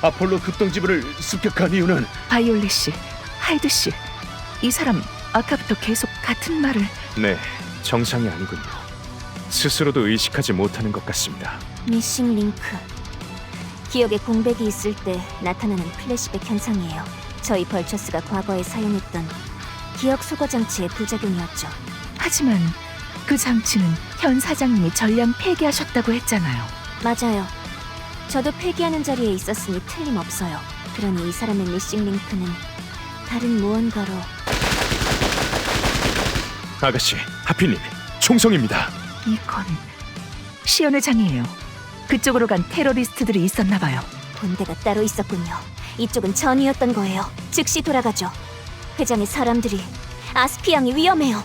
아폴로 극동 지부를 습격한 이유는 바이올렛 씨, 하이드 씨, 이 사람 아까부터 계속 같은 말을. 네, 정상이 아니군요. 스스로도 의식하지 못하는 것 같습니다. 미싱 링크. 기억에 공백이 있을 때 나타나는 플래시백 현상이에요. 저희 벌처스가 과거에 사용했던 기억 소거 장치의 부작용이었죠. 하지만 그 장치는 현 사장님이 전량 폐기하셨다고 했잖아요. 맞아요. 저도 폐기하는 자리에 있었으니 틀림없어요. 그러니 이 사람의 미싱 링크는 다른 무언가로. 아가씨, 하필님, 총성입니다. 이건 시연의 장이에요. 그쪽으로 간 테러리스트들이 있었나 봐요. 본대가 따로 있었군요. 이쪽은 전이었던 거예요. 즉시 돌아가죠. 회장의 사람들이 아스피앙이 위험해요.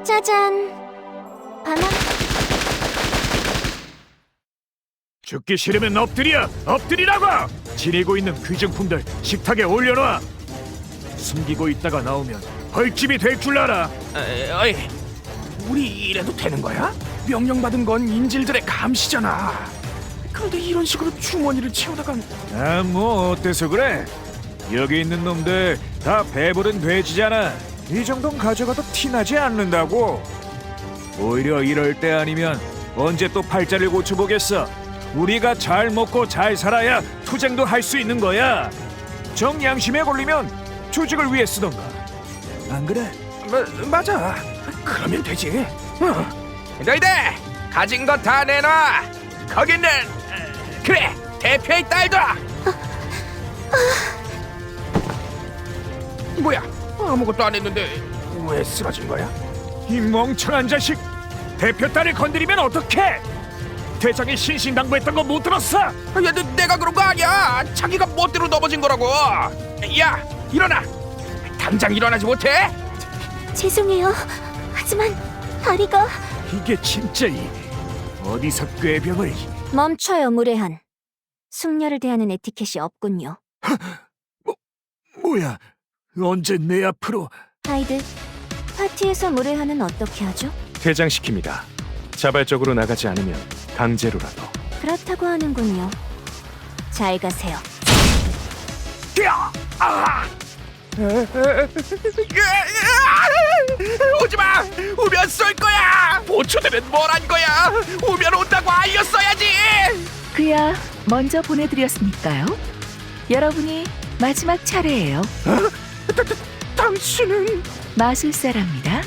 짜잔. 바나? 죽기 싫으면 엎드려! 엎드리라고! 지니고 있는 귀중품들 식탁에 올려놔! 숨기고 있다가 나오면 벌집이 될 줄 알아! 어이, 우리 이래도 되는 거야? 명령받은 건 인질들의 감시잖아. 그런데 이런 식으로 주머니를 채우다간... 뭐 어때서 그래? 여기 있는 놈들 다 배부른 돼지잖아. 이 정도는 가져가도 티나지 않는다고. 오히려 이럴 때 아니면 언제 또 팔자를 고쳐보겠어. 우리가 잘 먹고 잘 살아야 투쟁도 할 수 있는 거야. 정양심에 걸리면 조직을 위해 쓰던가. 안 그래? 맞아. 그러면 되지. 너희들 가진 거 다 내놔. 거기는 그래 대표의 딸도. 뭐야? 아무것도 안 했는데 왜 쓰러진 거야? 이 멍청한 자식! 대표 딸을 건드리면 어떡해? 대장이 신신당부했던 거 못 들었어? 야, 내가 그런 거 아니야. 자기가 멋대로 넘어진 거라고. 야, 일어나. 당장 일어나지 못해? 죄송해요. 하지만 다리가... 이게 진짜 어디서 꾀병을... 멈춰요, 무례한. 숙녀를 대하는 에티켓이 없군요. 뭐야? 언제 내 앞으로... 하이드, 파티에서 무례한은 어떻게 하죠? 퇴장시킵니다. 자발적으로 나가지 않으면 강제로라도. 그렇다고 하는군요. 잘 가세요. 오지 마. 오면 쏠 거야. 보초들은 뭘 한 거야. 오면 온다고 알렸어야지. 그야 먼저 보내드렸으니까요. 여러분이 마지막 차례예요. 당신은 마술사랍니다.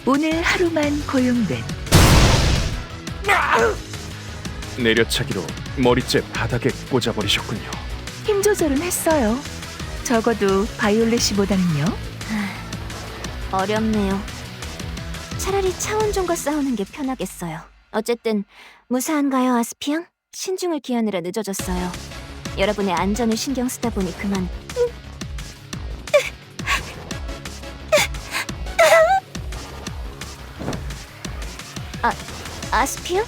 오늘 하루만 고용된. 내려차기로 머리째 바닥에 꽂아버리셨군요. 힘 조절은 했어요. 적어도 바이올렛이보다는요. 어렵네요. 차라리 차원종과 싸우는 게 편하겠어요. 어쨌든 무사한가요, 아스피앙? 신중을 기하느라 늦어졌어요. 여러분의 안전을 신경 쓰다 보니 그만. 아스피앙?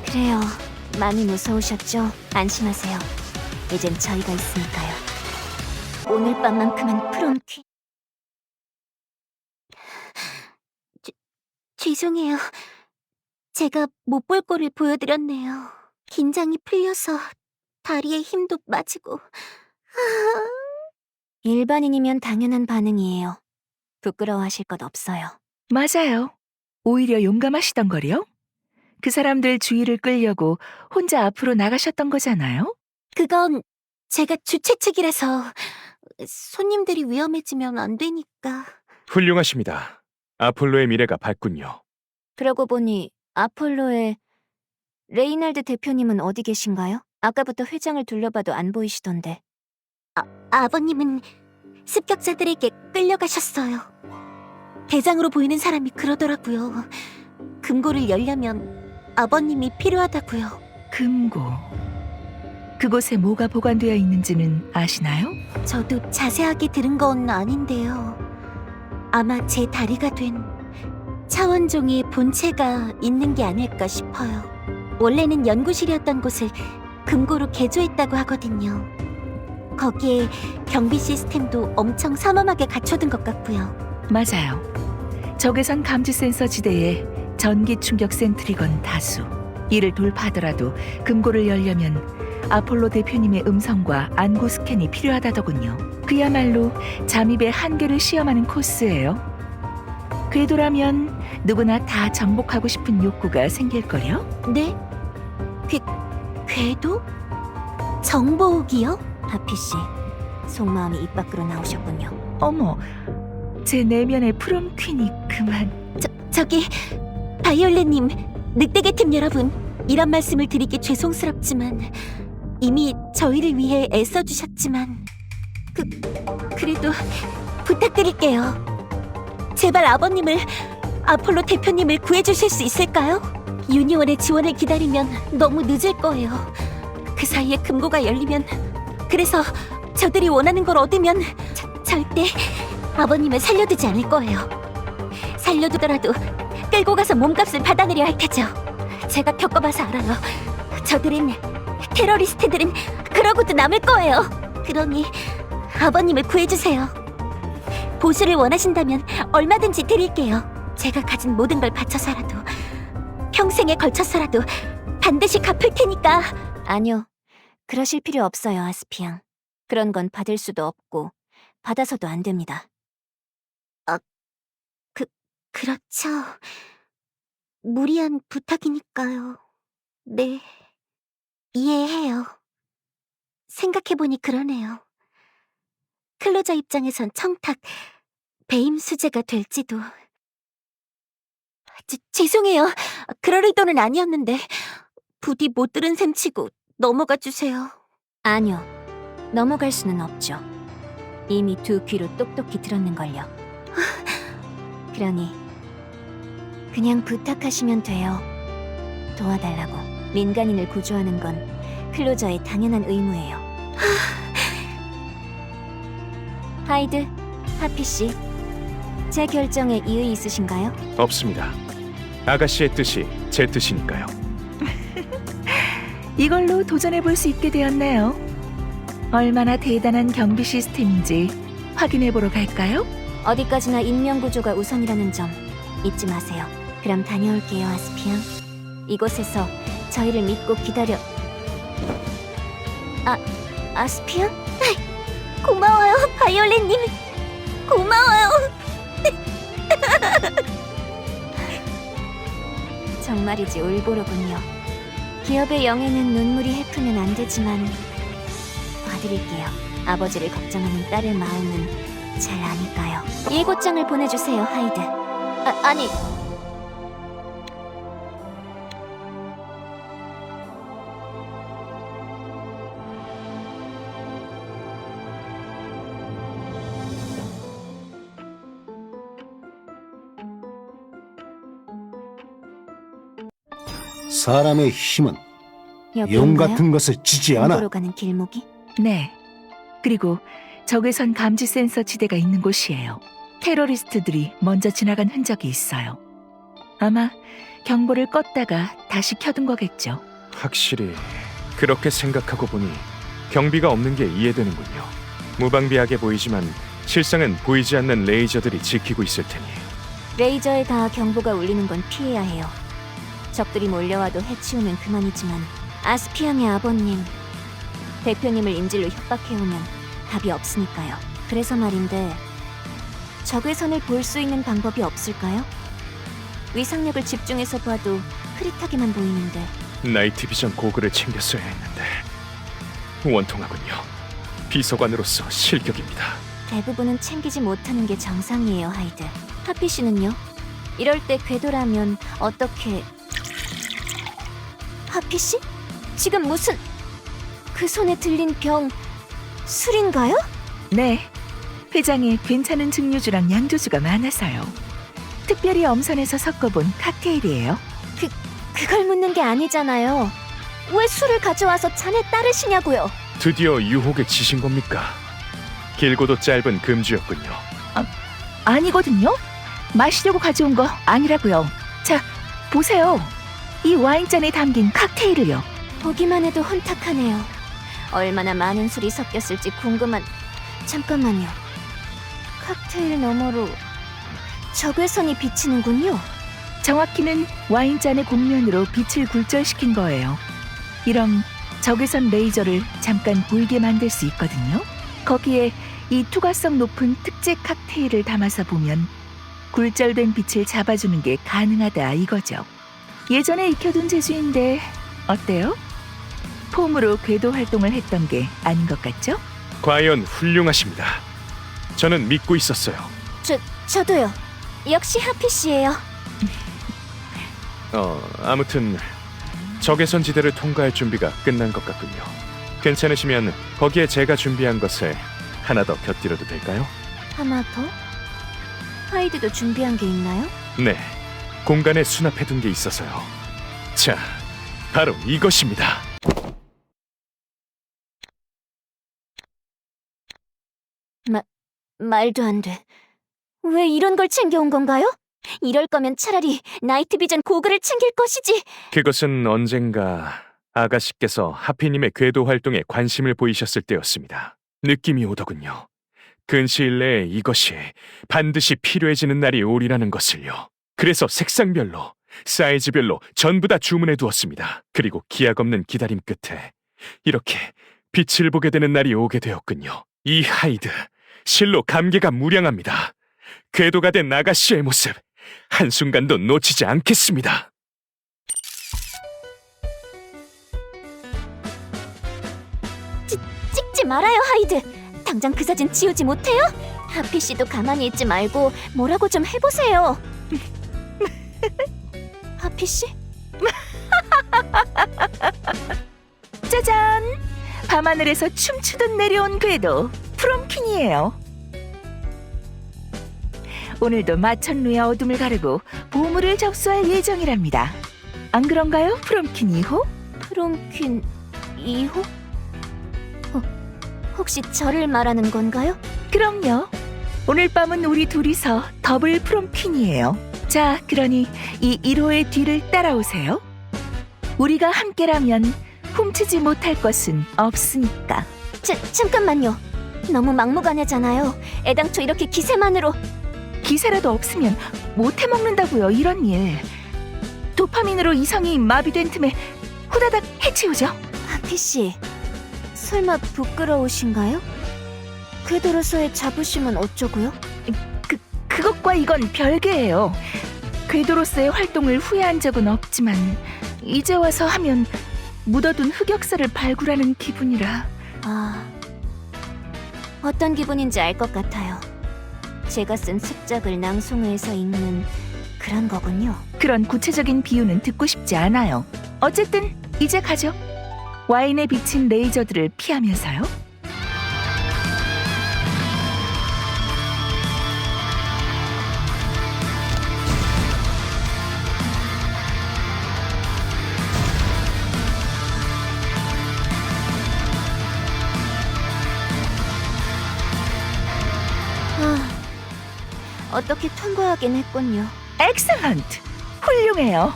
그래요. 많이 무서우셨죠? 안심하세요. 이젠 저희가 있으니까요. 오늘 밤만큼은 프롬퀸. 죄송해요. 제가 못 볼 꼴을 보여드렸네요. 긴장이 풀려서 다리에 힘도 빠지고. 일반인이면 당연한 반응이에요. 부끄러워하실 것 없어요. 맞아요. 오히려 용감하시던걸요? 그 사람들 주의를 끌려고 혼자 앞으로 나가셨던 거잖아요? 그건 제가 주최 측이라서 손님들이 위험해지면 안 되니까. 훌륭하십니다. 아폴로의 미래가 밝군요. 그러고 보니 아폴로의 레이날드 대표님은 어디 계신가요? 아까부터 회장을 둘러봐도 안 보이시던데. 아버님은 습격자들에게 끌려가셨어요. 대장으로 보이는 사람이 그러더라고요. 금고를 열려면 아버님이 필요하다고요. 금고. 그곳에 뭐가 보관되어 있는지는 아시나요? 저도 자세하게 들은 건 아닌데요. 아마 제 다리가 된 차원종의 본체가 있는 게 아닐까 싶어요. 원래는 연구실이었던 곳을 금고로 개조했다고 하거든요. 거기에 경비 시스템도 엄청 삼엄하게 갖춰둔 것 같고요. 맞아요. 적외선 감지 센서 지대에 전기 충격 센트리건 다수. 이를 돌파하더라도 금고를 열려면 아폴로 대표님의 음성과 안구 스캔이 필요하다더군요. 그야말로 잠입의 한계를 시험하는 코스예요. 궤도라면 누구나 다 정복하고 싶은 욕구가 생길걸요? 네? 궤도? 정복이요? 하피씨, 속마음이 입 밖으로 나오셨군요. 어머, 제 내면의 프롬퀸이 그만. 저기 바이올렛님, 늑대계 팀 여러분, 이런 말씀을 드리기 죄송스럽지만 이미 저희를 위해 애써주셨지만 그래도 부탁드릴게요. 제발 아버님을, 아폴로 대표님을 구해주실 수 있을까요? 유니온의 지원을 기다리면 너무 늦을 거예요. 그 사이에 금고가 열리면, 그래서 저들이 원하는 걸 얻으면 절대 아버님을 살려두지 않을 거예요. 살려두더라도 끌고 가서 몸값을 받아내려 할 테죠. 제가 겪어봐서 알아요. 저들은, 테러리스트들은 그러고도 남을 거예요. 그러니 아버님을 구해주세요. 보수를 원하신다면 얼마든지 드릴게요. 제가 가진 모든 걸 바쳐서라도, 평생에 걸쳐서라도 반드시 갚을 테니까. 아니요, 그러실 필요 없어요, 아스피앙. 그런 건 받을 수도 없고 받아서도 안 됩니다. 그렇죠. 무리한 부탁이니까요. 네, 이해해요. 생각해보니 그러네요. 클로저 입장에선 청탁, 배임 수재가 될지도. 죄송해요. 그럴 의도는 아니었는데 부디 못 들은 셈 치고 넘어가 주세요. 아니요, 넘어갈 수는 없죠. 이미 두 귀로 똑똑히 들었는걸요. 그러니 그냥 부탁하시면 돼요. 도와달라고 민간인을 구조하는 건 클로저의 당연한 의무예요. 하이드, 하피 씨, 제 결정에 이의 있으신가요? 없습니다. 아가씨의 뜻이 제 뜻이니까요. 이걸로 도전해볼 수 있게 되었네요. 얼마나 대단한 경비 시스템인지 확인해보러 갈까요? 어디까지나 인명 구조가 우선이라는 점 잊지 마세요. 그럼 다녀올게요, 아스피앙. 이곳에서 저희를 믿고 기다려. 아스피앙? 고마워요, 바이올렛님. 고마워요. 정말이지 울보로군요. 기업의 영예는 눈물이 해프면 안 되지만 봐드릴게요. 아버지를 걱정하는 딸의 마음은 잘 아니까요. 예고장을 보내주세요, 하이드. 아니. 사람의 힘은 용 여기인가요? 같은 것을 지지 않아. 보러 가는 길목이? 네. 그리고 적외선 감지 센서 지대가 있는 곳이에요. 테러리스트들이 먼저 지나간 흔적이 있어요. 아마 경보를 껐다가 다시 켜둔 거겠죠. 확실히 그렇게 생각하고 보니 경비가 없는 게 이해되는군요. 무방비하게 보이지만 실상은 보이지 않는 레이저들이 지키고 있을 테니. 레이저에 닿아 경보가 울리는 건 피해야 해요. 적들이 몰려와도 해치우면 그만이지만 아스피앙의 아버님, 대표님을 인질로 협박해오면 답이 없으니까요. 그래서 말인데 적외선을 볼 수 있는 방법이 없을까요? 위상력을 집중해서 봐도 흐릿하게만 보이는데. 나이트 비전 고글을 챙겼어야 했는데 원통하군요. 비서관으로서 실격입니다. 대부분은 챙기지 못하는 게 정상이에요, 하이드. 하피 씨는요? 이럴 때 궤도라면 어떻게... 하피 씨? 지금 무슨... 그 손에 들린 병... 술인가요? 네. 회장에 괜찮은 증류주랑 양조주가 많아서요. 특별히 엄선해서 섞어본 칵테일이에요. 그걸 묻는 게 아니잖아요. 왜 술을 가져와서 잔에 따르시냐고요? 드디어 유혹에 지신 겁니까? 길고도 짧은 금주였군요. 아니거든요. 마시려고 가져온 거 아니라고요. 자, 보세요. 이 와인잔에 담긴 칵테일을요. 보기만 해도 혼탁하네요. 얼마나 많은 술이 섞였을지 궁금한... 잠깐만요. 칵테일 너머로 적외선이 비치는군요. 정확히는 와인잔의 곡면으로 빛을 굴절시킨 거예요. 이런 적외선 레이저를 잠깐 보이게 만들 수 있거든요. 거기에 이 투과성 높은 특제 칵테일을 담아서 보면 굴절된 빛을 잡아주는 게 가능하다 이거죠. 예전에 익혀둔 재주인데 어때요? 폼으로 궤도 활동을 했던 게 아닌 것 같죠? 과연 훌륭하십니다. 저는 믿고 있었어요. 저도요. 역시 하피 씨예요. 아무튼 적외선 지대를 통과할 준비가 끝난 것 같군요. 괜찮으시면 거기에 제가 준비한 것을 하나 더 곁들여도 될까요? 하나 더? 하이드도 준비한 게 있나요? 네, 공간에 수납해둔 게 있어서요. 자, 바로 이것입니다. 말도 안 돼. 왜 이런 걸 챙겨온 건가요? 이럴 거면 차라리 나이트 비전 고글을 챙길 것이지. 그것은 언젠가 아가씨께서 하피님의 궤도 활동에 관심을 보이셨을 때였습니다. 느낌이 오더군요. 근시일 내에 이것이 반드시 필요해지는 날이 오리라는 것을요. 그래서 색상별로, 사이즈별로 전부 다 주문해 두었습니다. 그리고 기약 없는 기다림 끝에 이렇게 빛을 보게 되는 날이 오게 되었군요. 이 하이드, 실로 감개가 무량합니다. 궤도가 된 아가씨의 모습, 한순간도 놓치지 않겠습니다. 찍지 말아요, 하이드. 당장 그 사진 지우지 못해요? 하피 씨도 가만히 있지 말고 뭐라고 좀 해보세요. 하피 씨? 짜잔! 밤하늘에서 춤추듯 내려온 궤도 프롬킨이에요. 오늘도 마천루의 어둠을 가르고 보물을 접수할 예정이랍니다. 안 그런가요, 프롬킨 2호? 프롬퀸 2호? 혹시 저를 말하는 건가요? 그럼요. 오늘 밤은 우리 둘이서 더블 프롬퀸이에요. 자, 그러니 이 1호의 뒤를 따라오세요. 우리가 함께라면 훔치지 못할 것은 없으니까. 잠깐만요. 너무 막무가내잖아요. 애당초 이렇게 기세만으로. 기세라도 없으면 못 해먹는다고요, 이런 일. 도파민으로 이성이 마비된 틈에 후다닥 해치우죠. 하피씨, 설마 부끄러우신가요? 궤도로서의 자부심은 어쩌고요? 그것과 이건 별개예요. 궤도로서의 활동을 후회한 적은 없지만 이제 와서 하면 묻어둔 흑역사를 발굴하는 기분이라. 아, 어떤 기분인지 알 것 같아요. 제가 쓴 습작을 낭송회에서 읽는 그런 거군요. 그런 구체적인 비유는 듣고 싶지 않아요. 어쨌든 이제 가죠. 와인에 비친 레이저들을 피하면서요. 어떻게 통과하긴 했군요. 엑셀런트! 훌륭해요.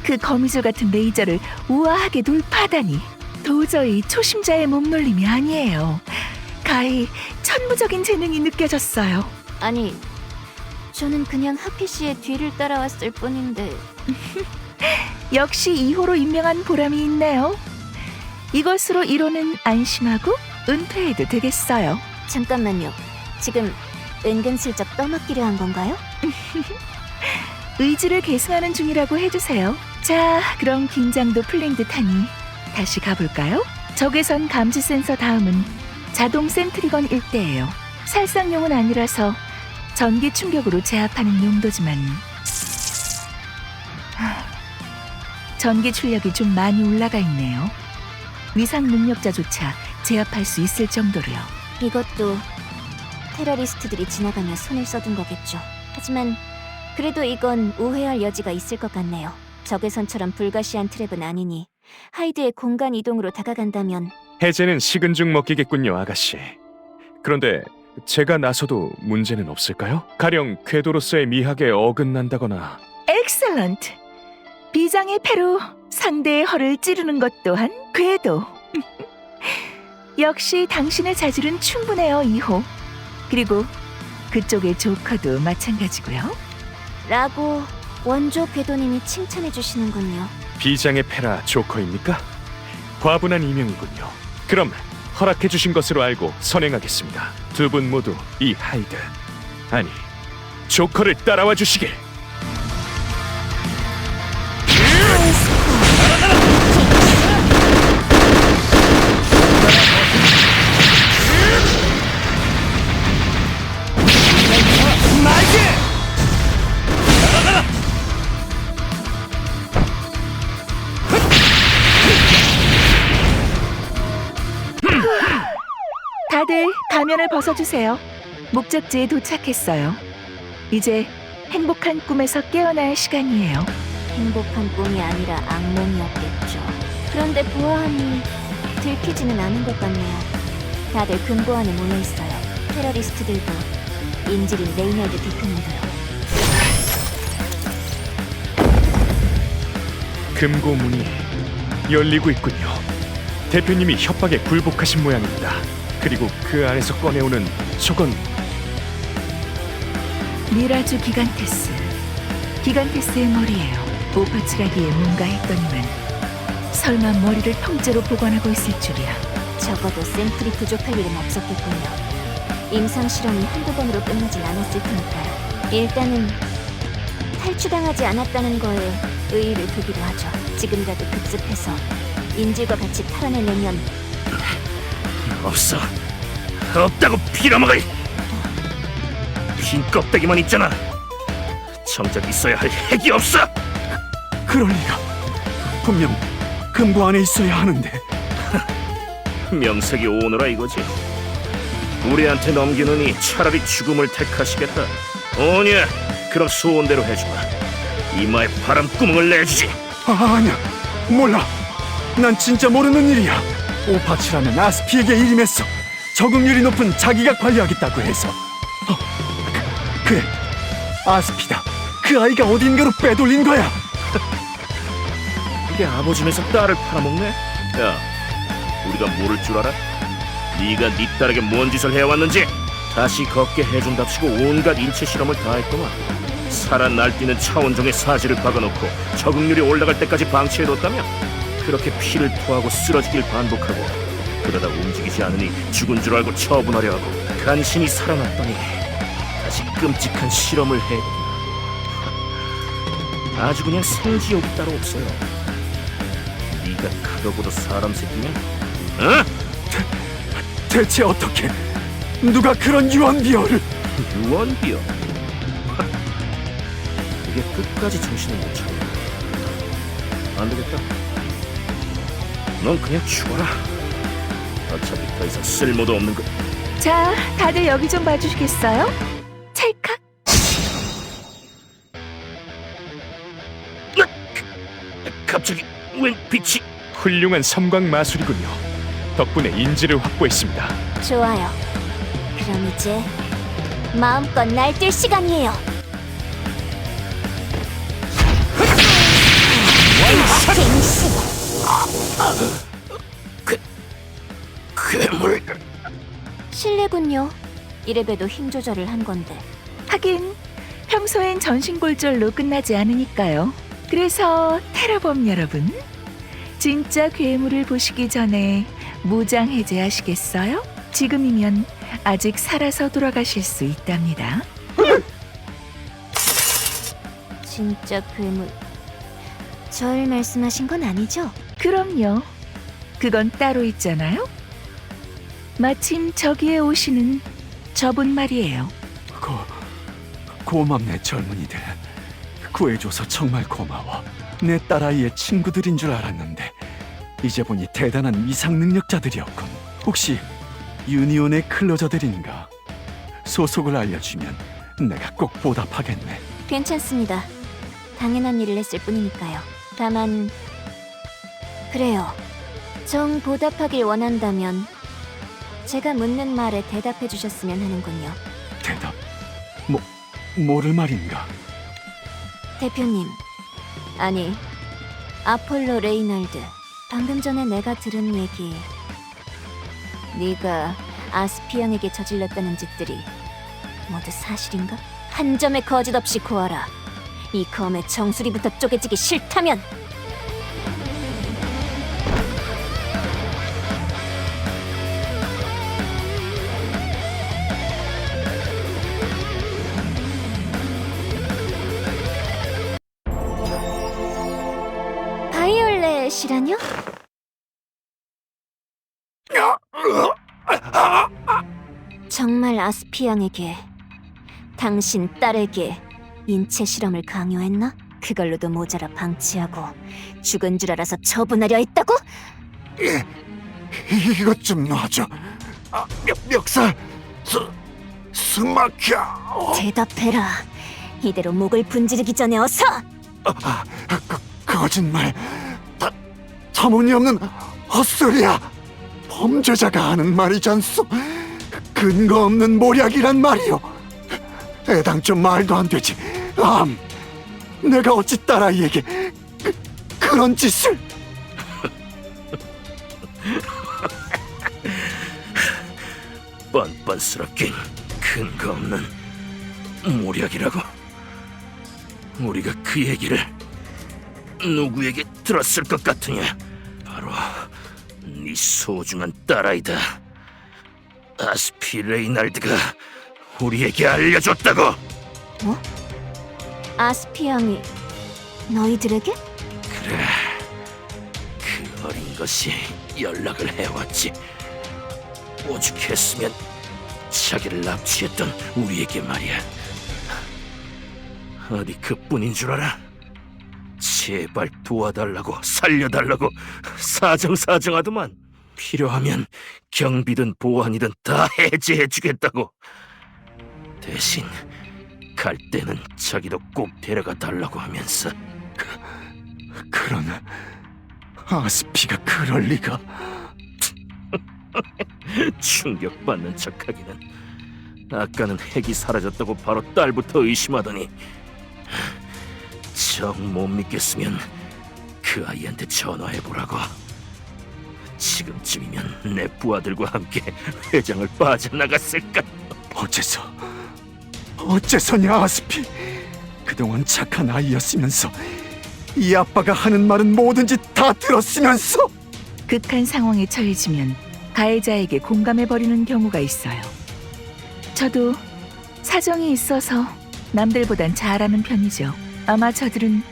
그 거미줄 같은 레이저를 우아하게 돌파하다니 도저히 초심자의 몸놀림이 아니에요. 가히 천부적인 재능이 느껴졌어요. 아니, 저는 그냥 하피씨의 뒤를 따라왔을 뿐인데. 역시 2호로 임명한 보람이 있네요. 이것으로 1호는 안심하고 은퇴해도 되겠어요. 잠깐만요. 지금 은근슬쩍 떠맡기려 한 건가요? 의지를 계승하는 중이라고 해주세요. 자, 그럼 긴장도 풀린 듯하니 다시 가볼까요? 적외선 감지 센서 다음은 자동 센트리건 일대예요. 살상용은 아니라서 전기 충격으로 제압하는 용도지만 전기 출력이 좀 많이 올라가 있네요. 위상 능력자조차 제압할 수 있을 정도로요. 이것도 테러리스트들이 지나가며 손을 써둔 거겠죠. 하지만 그래도 이건 우회할 여지가 있을 것 같네요. 적외선처럼 불가시한 트랩은 아니니 하이드의 공간 이동으로 다가간다면 해제는 식은 죽 먹기겠군요, 아가씨. 그런데 제가 나서도 문제는 없을까요? 가령 궤도로서의 미학에 어긋난다거나. 엑셀런트! 비장의 패로 상대의 허를 찌르는 것 또한 궤도. 역시 당신의 자질은 충분해요, 2호. 그리고 그쪽의 조커도 마찬가지고요. 라고 원조 궤도님이 칭찬해 주시는군요. 비장의 패라 조커입니까? 과분한 이명이군요. 그럼 허락해 주신 것으로 알고 선행하겠습니다. 두 분 모두 이 하이드, 아니 조커를 따라와 주시길. 다들 가면을 벗어주세요. 목적지에 도착했어요. 이제 행복한 꿈에서 깨어날 시간이에요. 행복한 꿈이 아니라 악몽이었겠죠. 그런데 보아하니 들키지는 않은 것 같네요. 다들 금고 안에 모여 있어요. 테러리스트들도 인질인 레이널드 대표님도요. 금고 문이 열리고 있군요. 대표님이 협박에 굴복하신 모양입니다. 그리고 그 안에서 꺼내오는 저건 미라주 기간테스. 기간테스의 머리예요. 오파츠라기에 뭔가 했더니만 설마 머리를 통째로 보관하고 있을 줄이야. 적어도 샘플이 부족할 일은 없었겠군요. 임상 실험이 한두 번으로 끝나진 않았을 테니까요. 일단은 탈취당하지 않았다는 거에 의의를 두기로 하죠. 지금이라도 급습해서 인질과 같이 탈환해내면. 없어. 없다고 빌어먹을. 빈 껍데기만 있잖아. 정작 있어야 할 핵이 없어. 그럴 리가. 분명 금고 안에 있어야 하는데. 명색이 오너라 이거지. 우리한테 넘기느니 차라리 죽음을 택하시겠다. 오냐, 그럼 소원대로 해주마. 이마에 바람구멍을 내주지. 아니야, 몰라. 난 진짜 모르는 일이야. 오파치라는 아스피에게 일임했어. 적응률이 높은 자기가 관리하겠다고 해서. 그래, 아스피다. 그 아이가 어딘가로 빼돌린 거야. 이게 아버지면서 딸을 팔아먹네? 야, 우리가 모를 줄 알아? 네가 네 딸에게 뭔 짓을 해왔는지. 다시 걷게 해준답시고 온갖 인체 실험을 다 했더만. 살아 날뛰는 차원종의 사지를 박아놓고 적응률이 올라갈 때까지 방치해뒀다며. 그렇게 피를 토하고 쓰러지길 반복하고, 그러다 움직이지 않으니 죽은 줄 알고 처분하려 하고, 간신히 살아났더니 다시 끔찍한 실험을 해. 아주 그냥 생지욕이 따로 없어요. 네가 그러고도 사람 새끼냐? 어? 대체 어떻게? 누가 그런 유언비어를? 유언비어? 이게 끝까지 정신을 못 차려. 안 되겠다. 넌 그냥 죽어라. 어차피 더 이상 쓸모도 없는 거. 자, 다들 여기 좀 봐주시겠어요? 찰칵. 갑자기 웬 빛이? 훌륭한 섬광 마술이군요. 덕분에 인지를 확보했습니다. 좋아요. 그럼 이제 마음껏 날뛸 시간이에요. 괴물. 실례군요. 이래봬도 힘 조절을 한 건데. 하긴 평소엔 전신골절로 끝나지 않으니까요. 그래서 테러범 여러분, 진짜 괴물을 보시기 전에 무장 해제하시겠어요? 지금이면 아직 살아서 돌아가실 수 있답니다. 진짜 괴물. 절 말씀하신 건 아니죠? 그럼요. 그건 따로 있잖아요. 마침 저기에 오시는 저분 말이에요. 고맙네, 젊은이들. 구해줘서 정말 고마워. 내 딸아이의 친구들인 줄 알았는데 이제 보니 대단한 위상 능력자들이었군. 혹시 유니온의 클로저들인가? 소속을 알려주면 내가 꼭 보답하겠네. 괜찮습니다. 당연한 일을 했을 뿐이니까요. 다만 그래요. 정 보답하길 원한다면 제가 묻는 말에 대답해 주셨으면 하는군요. 대답? 뭐를 말인가? 대표님, 아니 아폴로 레이널드, 방금 전에 내가 들은 얘기, 네가 아스피앙에게 저질렀다는 짓들이 모두 사실인가? 한 점의 거짓 없이 고하라. 이 검의 정수리부터 쪼개지기 싫다면 바이올렛이라뇨? 정말 아스피앙에게, 당신 딸에게 인체 실험을 강요했나? 그걸로도 모자라 방치하고 죽은 줄 알아서 처분하려 했다고? 이것 좀 놔줘. 멱살 숨막혀. 대답해라. 이대로 목을 분지르기 전에 어서! 거짓말. 터무니없는 헛소리야. 범죄자가 하는 말이잖소. 근거 없는 모략이란 말이오. 애당초 말도 안 되지. 내가 어찌 딸아이에게 그런 짓을. 뻔뻔스럽긴 근거 없는 모략이라고? 우리가 그 얘기를 누구에게 들었을 것 같으냐? 바로 네 소중한 딸아이다. 아스피 레이날드가 우리에게 알려줬다고. 뭐? 아스피앙이 너희들에게? 그래, 그 어린 것이 연락을 해왔지. 오죽했으면 자기를 납치했던 우리에게 말이야. 어디 그뿐인 줄 알아? 제발 도와달라고, 살려달라고 사정사정하더만. 필요하면 경비든 보안이든 다 해제해주겠다고. 대신 갈 때는 자기도 꼭 데려가 달라고 하면서. 그러나 아스피가 그럴 리가. 충격받는 척하기는. 아까는 핵이 사라졌다고 바로 딸부터 의심하더니 정 못 믿겠으면 그 아이한테 전화해보라고. 지금쯤이면 내 부하들과 함께 회장을 빠져나갔을까. 어째서냐 아스피. 그동안 착한 아이였으면서 이 아빠가 하는 말은 뭐든지 다 들었으면서. 극한 상황에 처해지면 가해자에게 공감해버리는 경우가 있어요. 저도 사정이 있어서 남들보단 잘하는 편이죠. 아마 저들은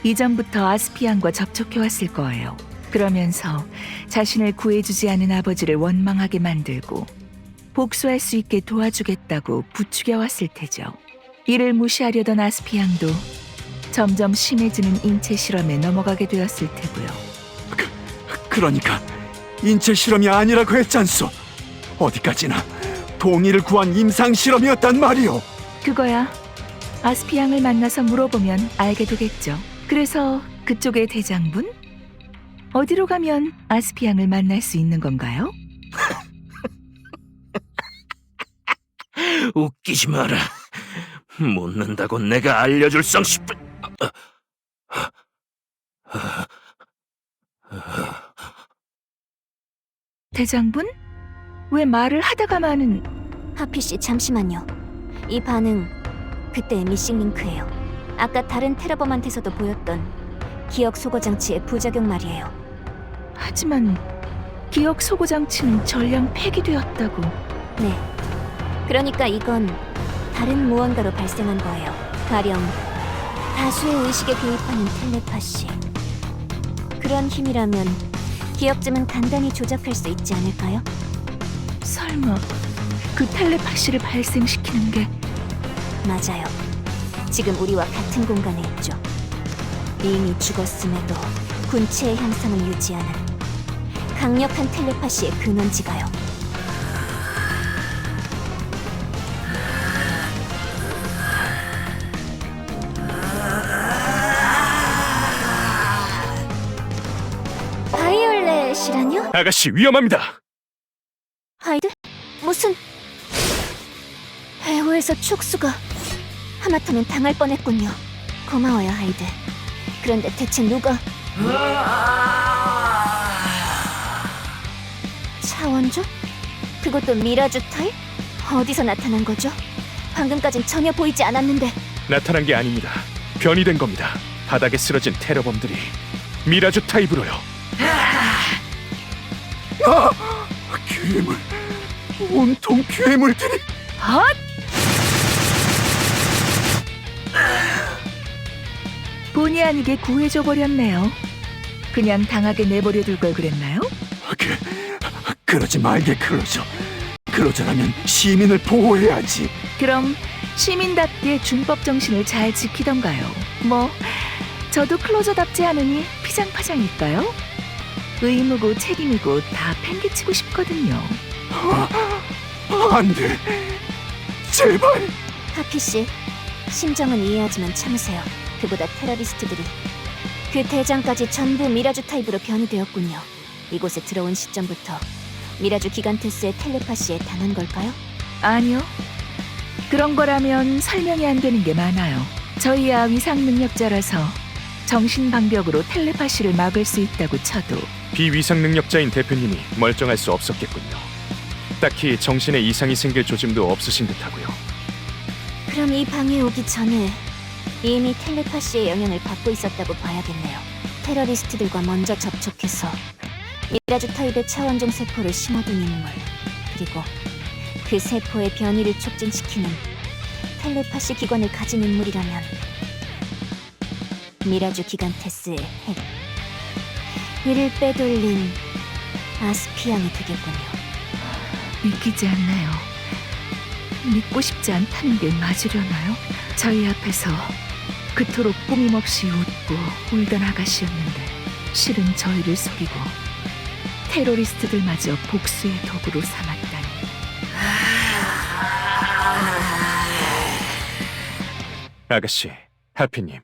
이전부터 아스피안과 접촉해왔을 거예요. 그러면서 자신을 구해주지 않은 아버지를 원망하게 만들고 복수할 수 있게 도와주겠다고 부추겨왔을 테죠. 이를 무시하려던 아스피앙도 점점 심해지는 인체 실험에 넘어가게 되었을 테고요. 그러니까 인체 실험이 아니라고 했잖소. 어디까지나 동의를 구한 임상 실험이었단 말이오. 그거야 아스피앙을 만나서 물어보면 알게 되겠죠. 그래서 그쪽의 대장분? 어디로 가면 아스피앙을 만날 수 있는 건가요? 웃기지 마라. 묻는다고 내가 알려줄 성 싶은. 대장분? 왜 말을 하다가만은... 하피씨 잠시만요. 이 반응 그때의 미싱링크예요. 아까 다른 테러범한테서도 보였던 기억 소거 장치의 부작용 말이에요. 하지만 기억 소고 장치는 전량 폐기되었다고. 네. 그러니까 이건 다른 무언가로 발생한 거예요. 가령 다수의 의식에 개입하는 텔레파시. 그런 힘이라면 기억쯤은 간단히 조작할 수 있지 않을까요? 설마 그 텔레파시를 발생시키는 게... 맞아요. 지금 우리와 같은 공간에 있죠. 이미 죽었음에도 군체의 향상을 유지하는 강력한 텔레파시의 근원지가요. 바이올렛이라뇨? 아가씨 위험합니다. 하이드? 무슨... 배후에서 촉수가... 하마터면 당할 뻔했군요. 고마워요, 하이드. 그런데 대체 누가... 차원조? 그것도 미라주 타입? 어디서 나타난 거죠? 방금까진 전혀 보이지 않았는데. 나타난 게 아닙니다. 변이된 겁니다. 바닥에 쓰러진 테러범들이 미라주 타입으로요. 괴물. 온통 괴물들이. 본의 아니게 구해줘 버렸네요. 그냥 당하게 내버려 둘 걸 그랬나요? 그러지 말게 클로저. 클로저라면 시민을 보호해야지. 그럼 시민답게 준법 정신을 잘 지키던가요. 뭐 저도 클로저답지 않으니 피장파장일까요? 의무고 책임이고 다 팽개치고 싶거든요. 안 돼. 제발. 하피씨, 심정은 이해하지만 참으세요. 그보다 테러리스트들이 그 대장까지 전부 미라주 타입으로 변이되었군요. 이곳에 들어온 시점부터 미라주 기간테스의 텔레파시에 당한 걸까요? 아니요. 그런 거라면 설명이 안 되는 게 많아요. 저희야 위상 능력자라서 정신방벽으로 텔레파시를 막을 수 있다고 쳐도 비위상 능력자인 대표님이 멀쩡할 수 없었겠군요. 딱히 정신에 이상이 생길 조짐도 없으신 듯하고요. 그럼 이 방에 오기 전에 이미 텔레파시의 영향을 받고 있었다고 봐야겠네요. 테러리스트들과 먼저 접촉해서 미라주 타입의 차원종 세포를 심어둔 인물, 그리고 그 세포의 변이를 촉진시키는 텔레파시 기관을 가진 인물이라면 미라주 기간테스의 핵, 이를 빼돌린 아스피앙이 되겠군요. 믿기지 않나요? 믿고 싶지 않다는 게 맞으려나요? 저희 앞에서 그토록 꾸밈없이 웃고 울던 아가씨였는데 실은 저희를 속이고 테러리스트들마저 복수의 도구로 삼았다니. 아가씨, 하피님,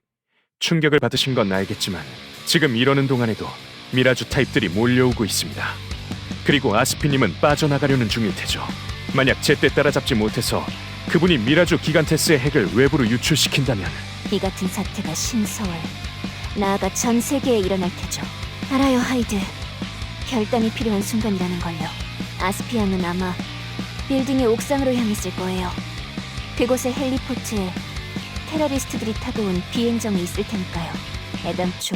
충격을 받으신 건 알겠지만 지금 이러는 동안에도 미라주 타입들이 몰려오고 있습니다. 그리고 아스피님은 빠져나가려는 중일 테죠. 만약 제때 따라잡지 못해서 그분이 미라주 기간테스의 핵을 외부로 유출시킨다면 이 같은 사태가 신서울, 나아가 전 세계에 일어날 테죠. 알아요, 하이드. 결단이 필요한 순간이라는 걸요. 아스피앙은 아마 빌딩의 옥상으로 향했을 거예요. 그곳에 헬리포트에 테러리스트들이 타고 온 비행정이 있을 테니까요. 애당초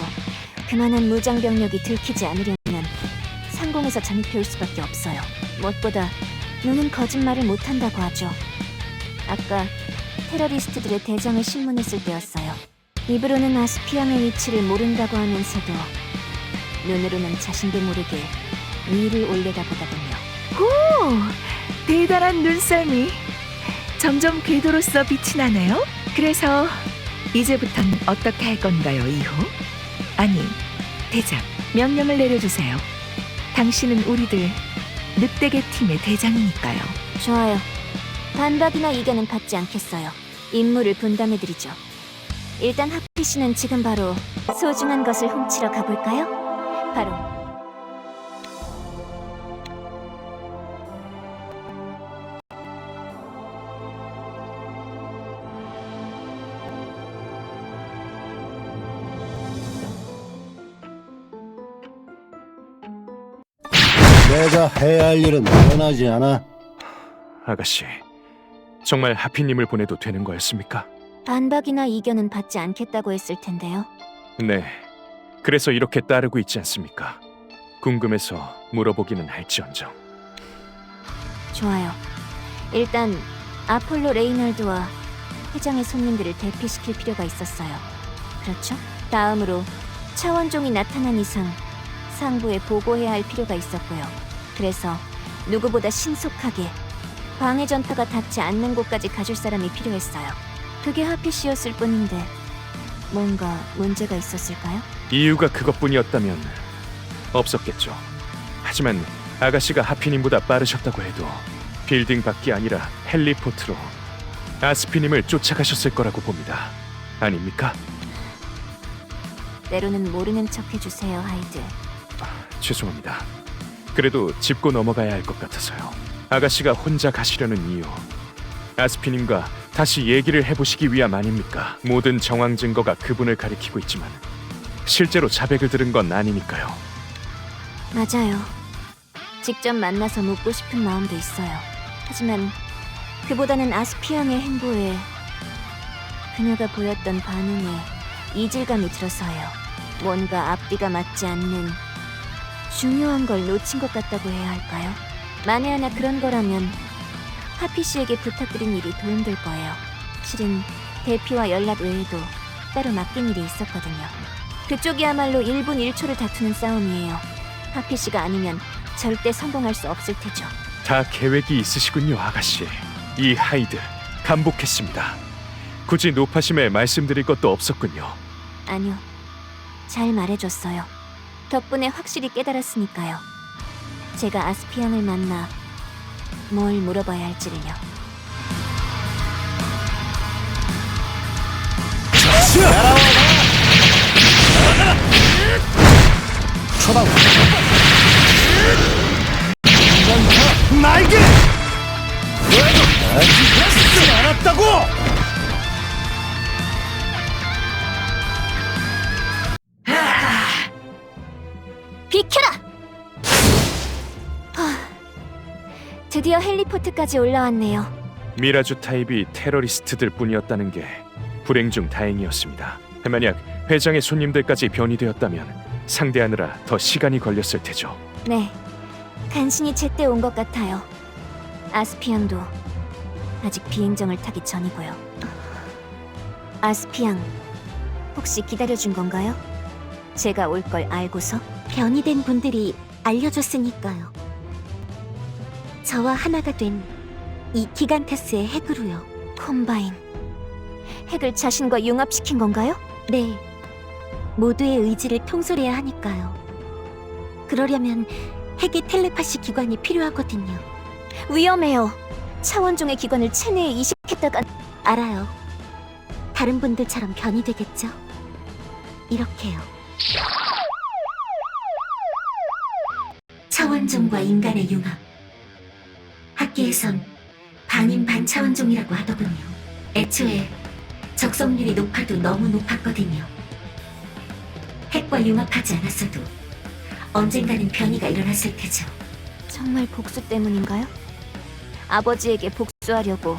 그만한 무장 병력이 들키지 않으려면 상공에서 잠입해올 수밖에 없어요. 무엇보다 눈은 거짓말을 못한다고 하죠. 아까 테러리스트들의 대장을 신문했을 때였어요. 입으로는 아스피앙의 위치를 모른다고 하면서도 눈으로는 자신도 모르게 위를 올려다보더군요. 오, 대단한 눈썰미. 점점 궤도로서 빛이 나네요. 그래서 이제부턴 어떻게 할 건가요, 이후? 아니, 대장, 명령을 내려주세요. 당신은 우리들 늑대계 팀의 대장이니까요. 좋아요. 반박이나 이견은 받지 않겠어요. 임무를 분담해드리죠. 일단 하피 씨는 지금 바로 소중한 것을 훔치러 가볼까요? 바로 내가 해야 할 일은 변하지 않아. 아가씨, 정말 하피님을 보내도 되는 거였습니까? 반박이나 이견은 받지 않겠다고 했을 텐데요. 네, 그래서 이렇게 따르고 있지 않습니까? 궁금해서 물어보기는 할지언정. 좋아요. 일단 아폴로 레이널드와 회장의 손님들을 대피시킬 필요가 있었어요. 그렇죠? 다음으로 차원종이 나타난 이상 상부에 보고해야 할 필요가 있었고요. 그래서 누구보다 신속하게 방해 전파가 닿지 않는 곳까지 가줄 사람이 필요했어요. 그게 하피 씨였을 뿐인데 뭔가 문제가 있었을까요? 이유가 그것뿐이었다면 없었겠죠. 하지만 아가씨가 하피님보다 빠르셨다고 해도 빌딩 밖이 아니라 헬리포트로 아스피님을 쫓아가셨을 거라고 봅니다. 아닙니까? 때로는 모르는 척 해주세요, 하이드. 죄송합니다. 그래도 짚고 넘어가야 할 것 같아서요. 아가씨가 혼자 가시려는 이유, 아스피님과 다시 얘기를 해보시기 위함 아닙니까? 모든 정황 증거가 그분을 가리키고 있지만 실제로 자백을 들은 건 아니니까요. 맞아요. 직접 만나서 묻고 싶은 마음도 있어요. 하지만 그보다는 아스피앙의 행보에 그녀가 보였던 반응에 이질감이 들어서요. 뭔가 앞뒤가 맞지 않는 중요한 걸 놓친 것 같다고 해야 할까요? 만에 하나 그런 거라면 하피 씨에게 부탁드린 일이 도움될 거예요. 실은 대피와 연락 외에도 따로 맡긴 일이 있었거든요. 그쪽이야말로 1분 1초를 다투는 싸움이에요. 하피 씨가 아니면 절대 성공할 수 없을 테죠. 다 계획이 있으시군요, 아가씨. 이 하이드 감복했습니다. 굳이 노파심에 말씀드릴 것도 없었군요. 아니요. 잘 말해줬어요. 덕분에 확실히 깨달았으니까요. 제가 아스피앙을 만나 뭘 물어봐야 할지를요. 초당 날개! 아직 않았다고! 비켜라! 드디어 헬리포트까지 올라왔네요. 미라주 타입이 테러리스트들 뿐이었다는 게 불행 중 다행이었습니다. 만약 회장의 손님들까지 변이되었다면 상대하느라 더 시간이 걸렸을 테죠. 네, 간신히 제때 온 것 같아요. 아스피앙도 아직 비행정을 타기 전이고요. 아스피앙, 혹시 기다려준 건가요? 제가 올 걸 알고서? 변이된 분들이 알려줬으니까요. 저와 하나가 된 이 기간테스의 핵으로요. 콤바인, 핵을 자신과 융합시킨 건가요? 네, 모두의 의지를 통솔해야 하니까요. 그러려면 핵의 텔레파시 기관이 필요하거든요. 위험해요. 차원종의 기관을 체내에 이식했다가... 알아요. 다른 분들처럼 변이 되겠죠? 이렇게요. 차원종과 인간의 융합. 학계에선 반인 반차원종이라고 하더군요. 애초에 적성률이 높아도 너무 높았거든요. 핵과 융합하지 않았어도 언젠가는 변이가 일어났을 테죠. 정말 복수 때문인가요? 아버지에게 복수하려고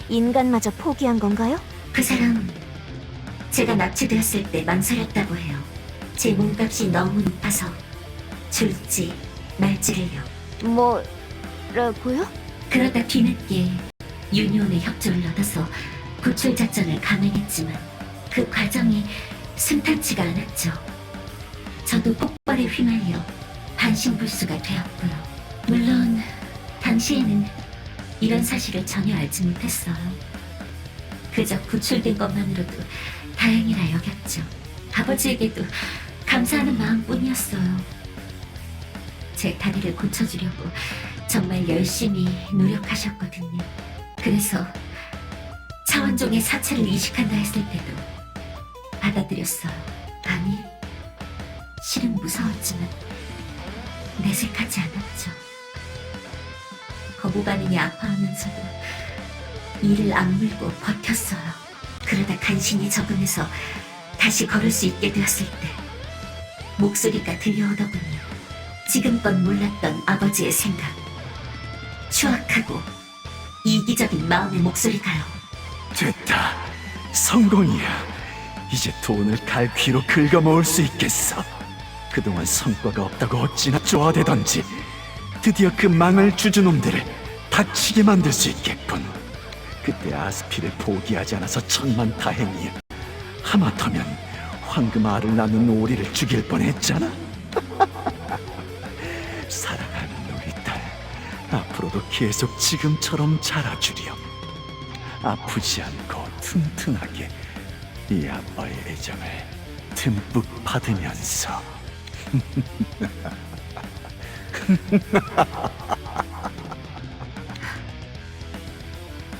인간마저 포기한 건가요? 그 사람 제가 납치되었을 때 망설였다고 해요. 제 몸값이 너무 높아서 줄지 말지를요. 뭐라고요? 그러다 뒤늦게 유니온의 협조를 얻어서 구출 작전을 감행했지만 그 과정이 순탄치가 않았죠. 저도 폭발에 휘말려 반신불수가 되었고요. 물론 당시에는 이런 사실을 전혀 알지 못했어요. 그저 구출된 것만으로도 다행이라 여겼죠. 아버지에게도 감사하는 마음뿐이었어요. 제 다리를 고쳐주려고 정말 열심히 노력하셨거든요. 그래서 차원종의 사체를 이식한다 했을 때도 받아들였어요. 아니, 실은 무서웠지만 내색하지 않았죠. 거부 반응이 아파하면서도 이를 악물고 버텼어요. 그러다 간신히 적응해서 다시 걸을 수 있게 되었을 때 목소리가 들려오더군요. 지금껏 몰랐던 아버지의 생각, 추악하고 이기적인 마음의 목소리가요. 됐다. 성공이야. 이제 돈을 갈퀴로 긁어모을 수 있겠어. 그동안 성과가 없다고 어찌나 쪼아대던지 드디어 그 망할 주주놈들을 닥치게 만들 수 있겠군. 그때 아스피를 포기하지 않아서 천만다행이야. 하마터면 황금알을 낳는 오리를 죽일 뻔했잖아. 사랑하는 우리 딸, 앞으로도 계속 지금처럼 자라주렴. 아프지 않고 튼튼하게 이 아빠의 애정을 듬뿍 받으면서.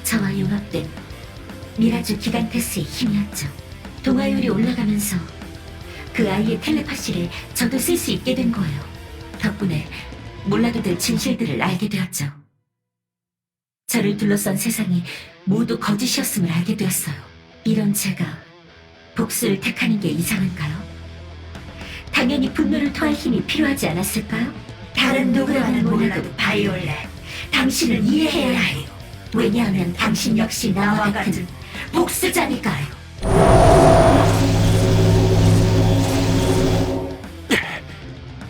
저와 융합된 미라주 기간테스의 힘이었죠. 동화율이 올라가면서 그 아이의 텔레파시를 저도 쓸 수 있게 된 거예요. 덕분에 몰라도 될 진실들을 알게 되었죠. 저를 둘러싼 세상이 모두 거짓이었음을 알게 되었어요. 이런 제가 복수를 택하는 게 이상한가요? 당연히 분노를 토할 힘이 필요하지 않았을까요? 다른 누구라는 몰라도 바이올렛, 당신을 이해해야 해요. 왜냐하면 당신 역시 나와 같은 복수자니까요.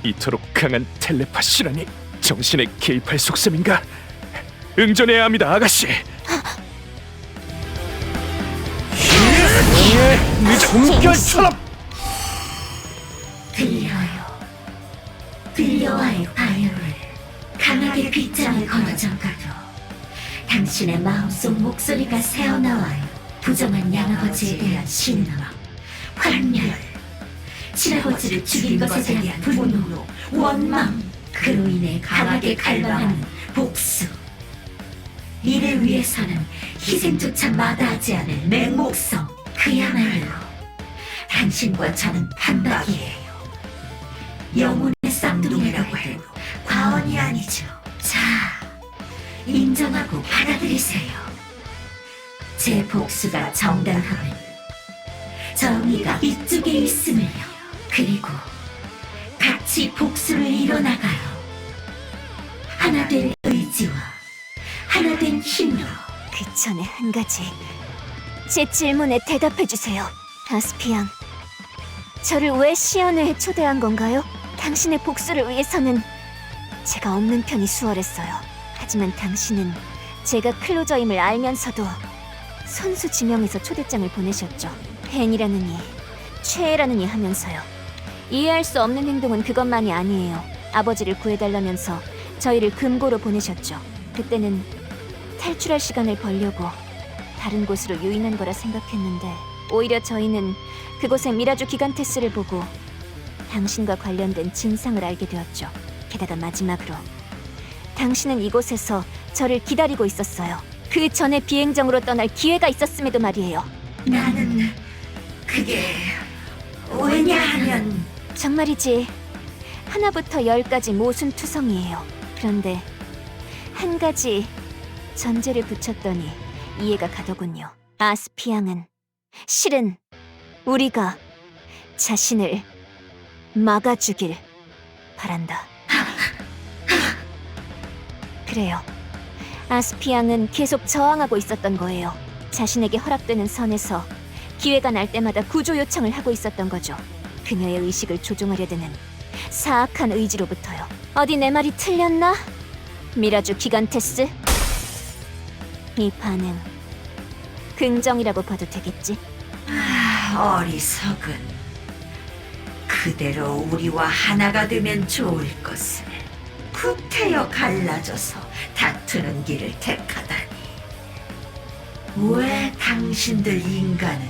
이토록 강한 텔레파시라니 정신에 개입할 속셈인가? 응전해야 합니다, 아가씨. 숨결처럼 들려와요, 바이올렛. 강하게 빗장을 걸어져가도 당신의 마음속 목소리가 새어나와요. 부정한 양아버지에 대한 신뢰, 환멸, 친아버지를 죽인 것에 대한 분노, 원망, 그로 인해 강하게 갈망하는 복수. 이를 위해서는 희생조차 마다하지 않을 맹목성. 그야말로 당신과 저는 판박이에요. 영혼의 쌍둥이라고 해도 과언이 아니죠. 자, 인정하고 받아들이세요. 제 복수가 정당함을, 정의가 이쪽에 있음을요. 그리고 같이 복수를 이뤄나가요. 하나 된 의지와 하나 된 힘으로. 그 전에 한 가지, 제 질문에 대답해 주세요. 아스피양, 저를 왜 시연회에 초대한 건가요? 당신의 복수를 위해서는 제가 없는 편이 수월했어요. 하지만 당신은 제가 클로저임을 알면서도 선수 지명해서 초대장을 보내셨죠. 팬이라느니 최애라느니 하면서요. 이해할 수 없는 행동은 그것만이 아니에요. 아버지를 구해달라면서 저희를 금고로 보내셨죠. 그때는 탈출할 시간을 벌려고 다른 곳으로 유인한 거라 생각했는데 오히려 저희는 그곳의 미라주 기간테스를 보고 당신과 관련된 진상을 알게 되었죠. 게다가 마지막으로 당신은 이곳에서 저를 기다리고 있었어요. 그 전에 비행정으로 떠날 기회가 있었음에도 말이에요. 나는 그게 왜냐하면 정말이지. 하나부터 10까지 모순투성이에요. 그런데 한 가지 전제를 붙였더니 이해가 가더군요. 아스피앙은 실은 우리가 자신을 막아주길 바란다. 그래요. 아스피앙은 계속 저항하고 있었던 거예요. 자신에게 허락되는 선에서 기회가 날 때마다 구조 요청을 하고 있었던 거죠. 그녀의 의식을 조종하려 드는 사악한 의지로부터요. 어디 내 말이 틀렸나? 미라주 기간테스? 이 반응 긍정이라고 봐도 되겠지? 어리석은 그대로 우리와 하나가 되면 좋을 것을 구태여 갈라져서 다투는 길을 택하다니. 왜 당신들 인간은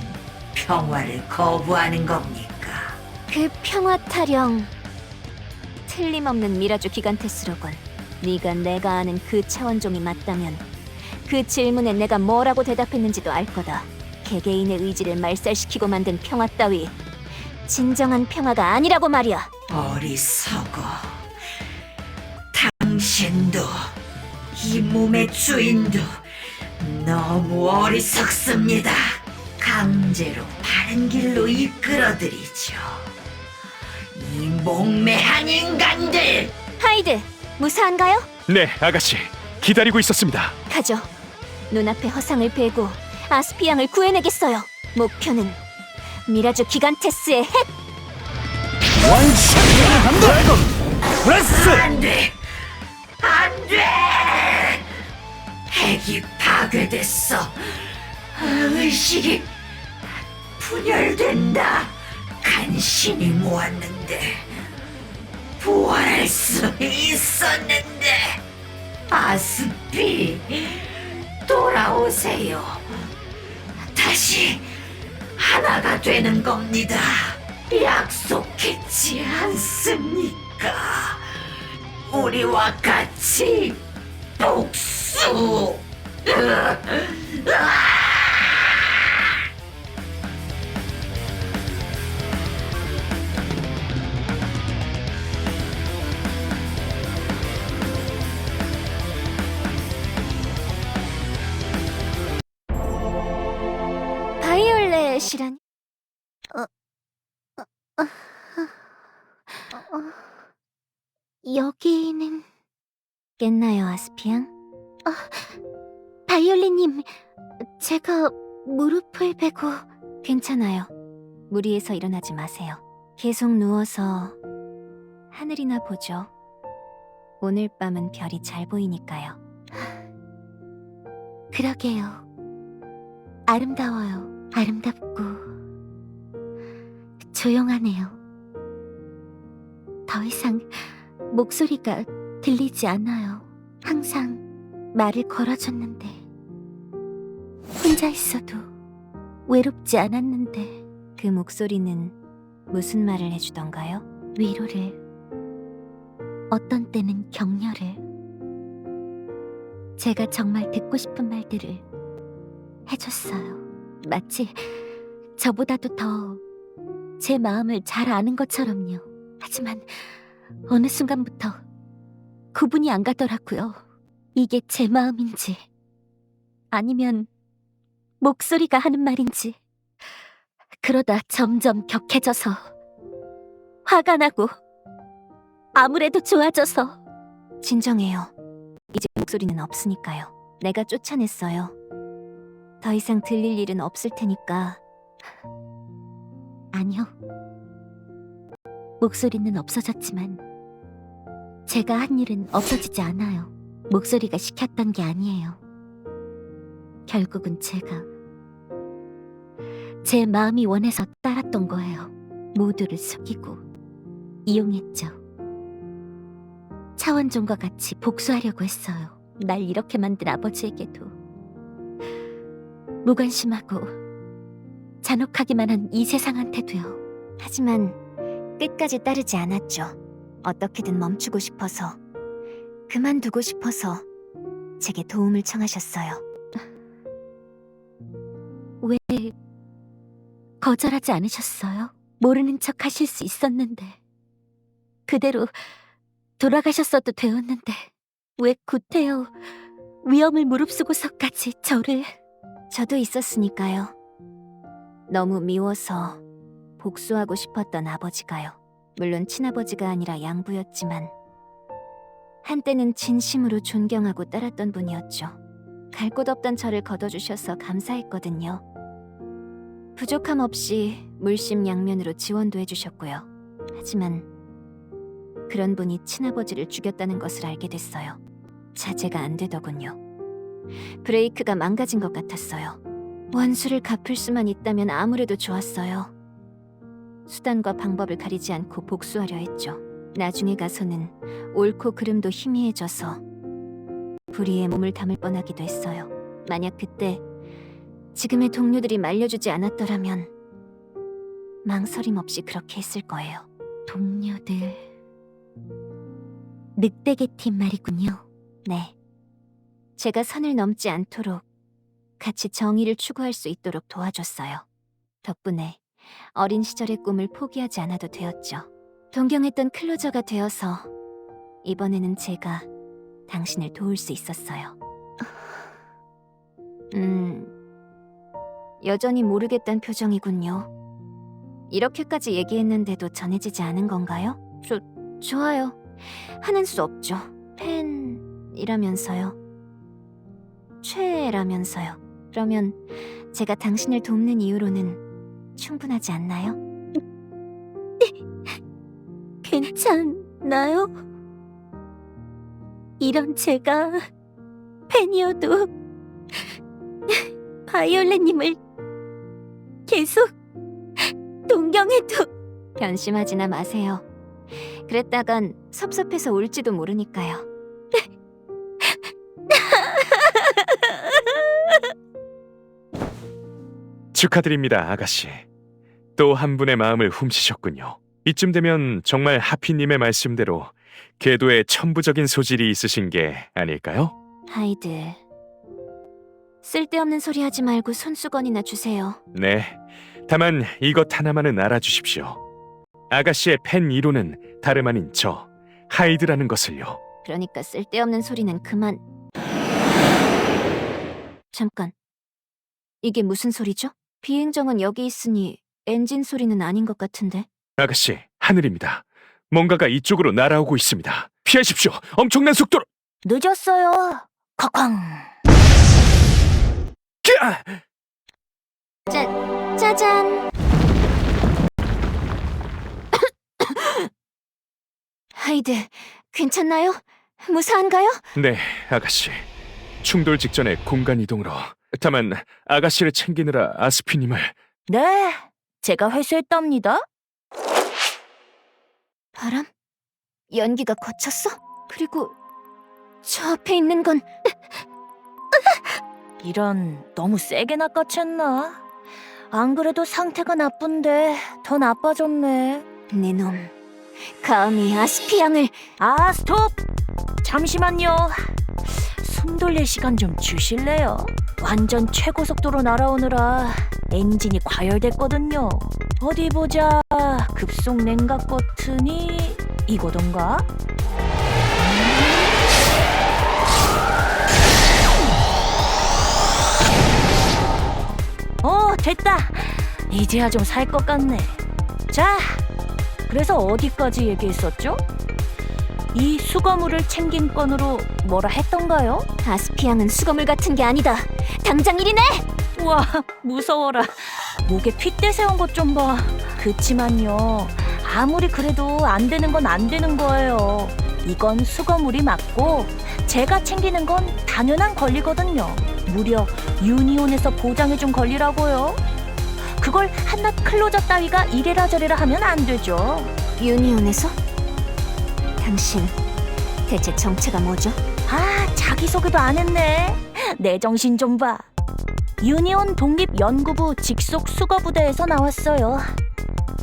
평화를 거부하는 겁니까? 그 평화 타령 틀림없는 미라주 기간테스로군. 네가 내가 아는 그 차원종이 맞다면 그 질문에 내가 뭐라고 대답했는지도 알 거다. 개개인의 의지를 말살시키고 만든 평화 따위 진정한 평화가 아니라고 말이야. 어리석어. 당신도 이 몸의 주인도 너무 어리석습니다. 강제로 바른 길로 이끌어들이죠. 이 목매한 인간들! 하이드, 무사한가요? 네, 아가씨. 기다리고 있었습니다. 가죠. 눈앞의 허상을 베고 아스피앙을 구해내겠어요. 목표는 미라주 기간테스의 핵! 안 돼! 안 돼! 핵이 파괴됐어. 의식이 분열된다. 간신히 모았는데 부활할 수 있었는데. 아스피, 돌아오세요. 다시 하나가 되는 겁니다. 약속했지 않습니까? 우리와 같이 복수. 바이올렛이라니? 여기는 깼나요, 아스피앙? 바이올렛님, 제가 무릎을 베고... 괜찮아요. 무리해서 일어나지 마세요. 계속 누워서 하늘이나 보죠. 오늘 밤은 별이 잘 보이니까요. 그러게요. 아름다워요. 아름답고 조용하네요. 더 이상 목소리가 들리지 않아요. 항상 말을 걸어줬는데, 혼자 있어도 외롭지 않았는데. 그 목소리는 무슨 말을 해주던가요? 위로를, 어떤 때는 격려를. 제가 정말 듣고 싶은 말들을 해줬어요. 마치 저보다도 더 제 마음을 잘 아는 것처럼요. 하지만 어느 순간부터 구분이 안 가더라고요. 이게 제 마음인지 아니면 목소리가 하는 말인지. 그러다 점점 격해져서 화가 나고 아무래도 좋아져서. 진정해요. 이제 목소리는 없으니까요. 내가 쫓아냈어요. 더 이상 들릴 일은 없을 테니까. 아니요. 목소리는 없어졌지만 제가 한 일은 없어지지 않아요. 목소리가 시켰던 게 아니에요. 결국은 제가 제 마음이 원해서 따랐던 거예요. 모두를 속이고 이용했죠. 차원종과 같이 복수하려고 했어요. 날 이렇게 만든 아버지에게도. 무관심하고 잔혹하기만 한 이 세상한테도요. 하지만 끝까지 따르지 않았죠. 어떻게든 멈추고 싶어서, 그만두고 싶어서 제게 도움을 청하셨어요. 왜 거절하지 않으셨어요? 모르는 척 하실 수 있었는데. 그대로 돌아가셨어도 되었는데 왜 구태여 위험을 무릅쓰고서까지 저를... 저도 있었으니까요. 너무 미워서 복수하고 싶었던 아버지가요. 물론 친아버지가 아니라 양부였지만 한때는 진심으로 존경하고 따랐던 분이었죠. 갈 곳 없던 저를 걷어주셔서 감사했거든요. 부족함 없이 물심양면으로 지원도 해주셨고요. 하지만 그런 분이 친아버지를 죽였다는 것을 알게 됐어요. 자제가 안 되더군요. 브레이크가 망가진 것 같았어요. 원수를 갚을 수만 있다면 아무래도 좋았어요. 수단과 방법을 가리지 않고 복수하려 했죠. 나중에 가서는 옳고 그름도 희미해져서 불의에 몸을 담을 뻔하기도 했어요. 만약 그때 지금의 동료들이 말려주지 않았더라면 망설임 없이 그렇게 했을 거예요. 동료들... 늑대계 팀 말이군요. 네. 제가 선을 넘지 않도록 같이 정의를 추구할 수 있도록 도와줬어요. 덕분에 어린 시절의 꿈을 포기하지 않아도 되었죠. 동경했던 클로저가 되어서 이번에는 제가 당신을 도울 수 있었어요. 여전히 모르겠다는 표정이군요. 이렇게까지 얘기했는데도 전해지지 않은 건가요? 좋아요. 하는 수 없죠. 팬이라면서요. 최애라면서요. 그러면 제가 당신을 돕는 이유로는 충분하지 않나요? 괜찮나요? 이런 제가 팬이어도 바이올렛님을 계속 동경해도... 변심하지나 마세요. 그랬다간 섭섭해서 울지도 모르니까요. 축하드립니다, 아가씨. 또 한 분의 마음을 훔치셨군요. 이쯤 되면 정말 하피님의 말씀대로 궤도에 천부적인 소질이 있으신 게 아닐까요? 하이드, 쓸데없는 소리 하지 말고 손수건이나 주세요. 네, 다만 이것 하나만은 알아주십시오. 아가씨의 팬 1호는 다름 아닌 저, 하이드라는 것을요. 그러니까 쓸데없는 소리는 그만... 잠깐, 이게 무슨 소리죠? 비행정은 여기 있으니 엔진 소리는 아닌 것 같은데. 아가씨, 하늘입니다. 뭔가가 이쪽으로 날아오고 있습니다. 피하십시오. 엄청난 속도로. 늦었어요. 콱쾅. 짜잔. 하이드, 괜찮나요? 무사한가요? 네, 아가씨. 충돌 직전에 공간 이동으로. 다만 아가씨를 챙기느라 아스피님을... 네, 제가 회수했답니다. 바람? 연기가 거쳤어? 그리고 저 앞에 있는 건... 이런, 너무 세게 낚아챘나? 안 그래도 상태가 나쁜데 더 나빠졌네. 네 놈, 감히 아스피 양을... 아, 스톱! 잠시만요. 숨 돌릴 시간 좀 주실래요? 완전 최고 속도로 날아오느라 엔진이 과열됐거든요. 어디 보자. 급속 냉각 버튼이 이거던가? 됐다. 이제야 좀 살 것 같네. 자, 그래서 어디까지 얘기했었죠? 이 수거물을 챙긴 건으로 뭐라 했던가요? 아스피 양은 수거물 같은 게 아니다. 당장 이리 내! 우와, 무서워라. 목에 핏대 세운 것 좀 봐. 그치만요, 아무리 그래도 안 되는 건 안 되는 거예요. 이건 수거물이 맞고 제가 챙기는 건 당연한 권리거든요. 무려 유니온에서 보장해준 권리라고요. 그걸 한낱 클로저 따위가 이래라 저래라 하면 안 되죠. 유니온에서? 당신 대체 정체가 뭐죠? 아, 자기소개도 안 했네. 내 정신 좀 봐. 유니온 독립연구부 직속 수거부대에서 나왔어요.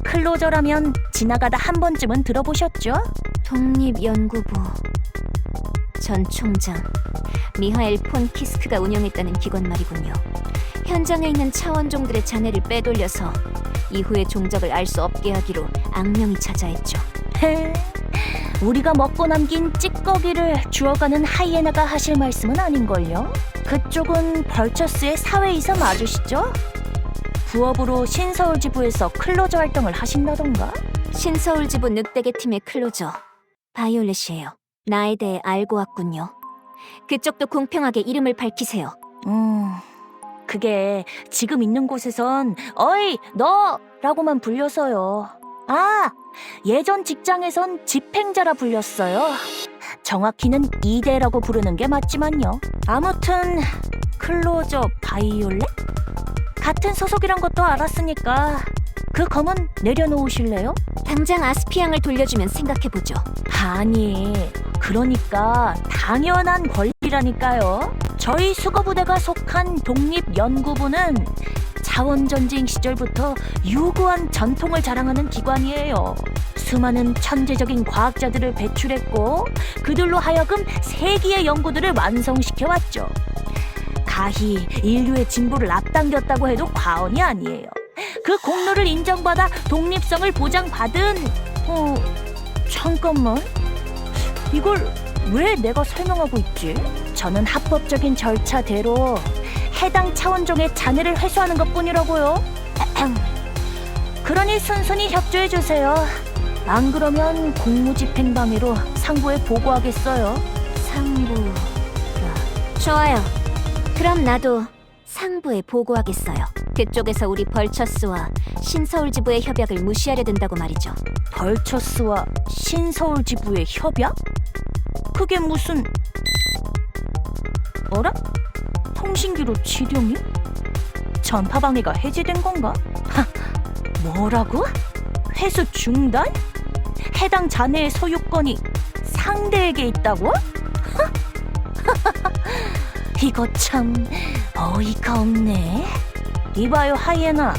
클로저라면 지나가다 한 번쯤은 들어보셨죠? 독립연구부... 전 총장 미하엘 폰 키스크가 운영했다는 기관 말이군요. 현장에 있는 차원종들의 잔해를 빼돌려서 이후의 종적을 알 수 없게 하기로 악명이 자자했죠. 우리가 먹고 남긴 찌꺼기를 주워가는 하이에나가 하실 말씀은 아닌걸요? 그쪽은 벌처스의 사회이사 맞으시죠? 부업으로 신서울 지부에서 클로저 활동을 하신다던가? 신서울 지부 늑대계 팀의 클로저 바이올렛이에요. 나에 대해 알고 왔군요. 그쪽도 공평하게 이름을 밝히세요. 그게 지금 있는 곳에선 어이 너! 라고만 불려서요. 아! 예전 직장에선 집행자라 불렸어요. 정확히는 2대라고 부르는 게 맞지만요. 아무튼 클로저 바이올렛? 같은 소속이란 것도 알았으니까 그 검은 내려놓으실래요? 당장 아스피앙을 돌려주면 생각해보죠. 아니, 그러니까 당연한 권리라니까요. 저희 수거부대가 속한 독립연구부는 자원전쟁 시절부터 유구한 전통을 자랑하는 기관이에요. 수많은 천재적인 과학자들을 배출했고 그들로 하여금 세기의 연구들을 완성시켜왔죠. 가히 인류의 진보를 앞당겼다고 해도 과언이 아니에요. 그 공로를 인정받아 독립성을 보장받은... 잠깐만... 이걸 왜 내가 설명하고 있지? 저는 합법적인 절차대로 해당 차원종의 잔해를 회수하는 것뿐이라고요. 그러니 순순히 협조해주세요. 안 그러면 공무집행방해로 상부에 보고하겠어요. 상부... 좋아요. 그럼 나도 상부에 보고하겠어요. 그쪽에서 우리 벌처스와 신서울 지부의 협약을 무시하려 든다고 말이죠. 벌처스와 신서울 지부의 협약? 그게 무슨... 어라? 통신기로 지령이? 전파방해가 해제된 건가? 뭐라고? 회수 중단? 해당 잔해의 소유권이 상대에게 있다고? 이거 참 어이가 없네. 이봐요 하이에나,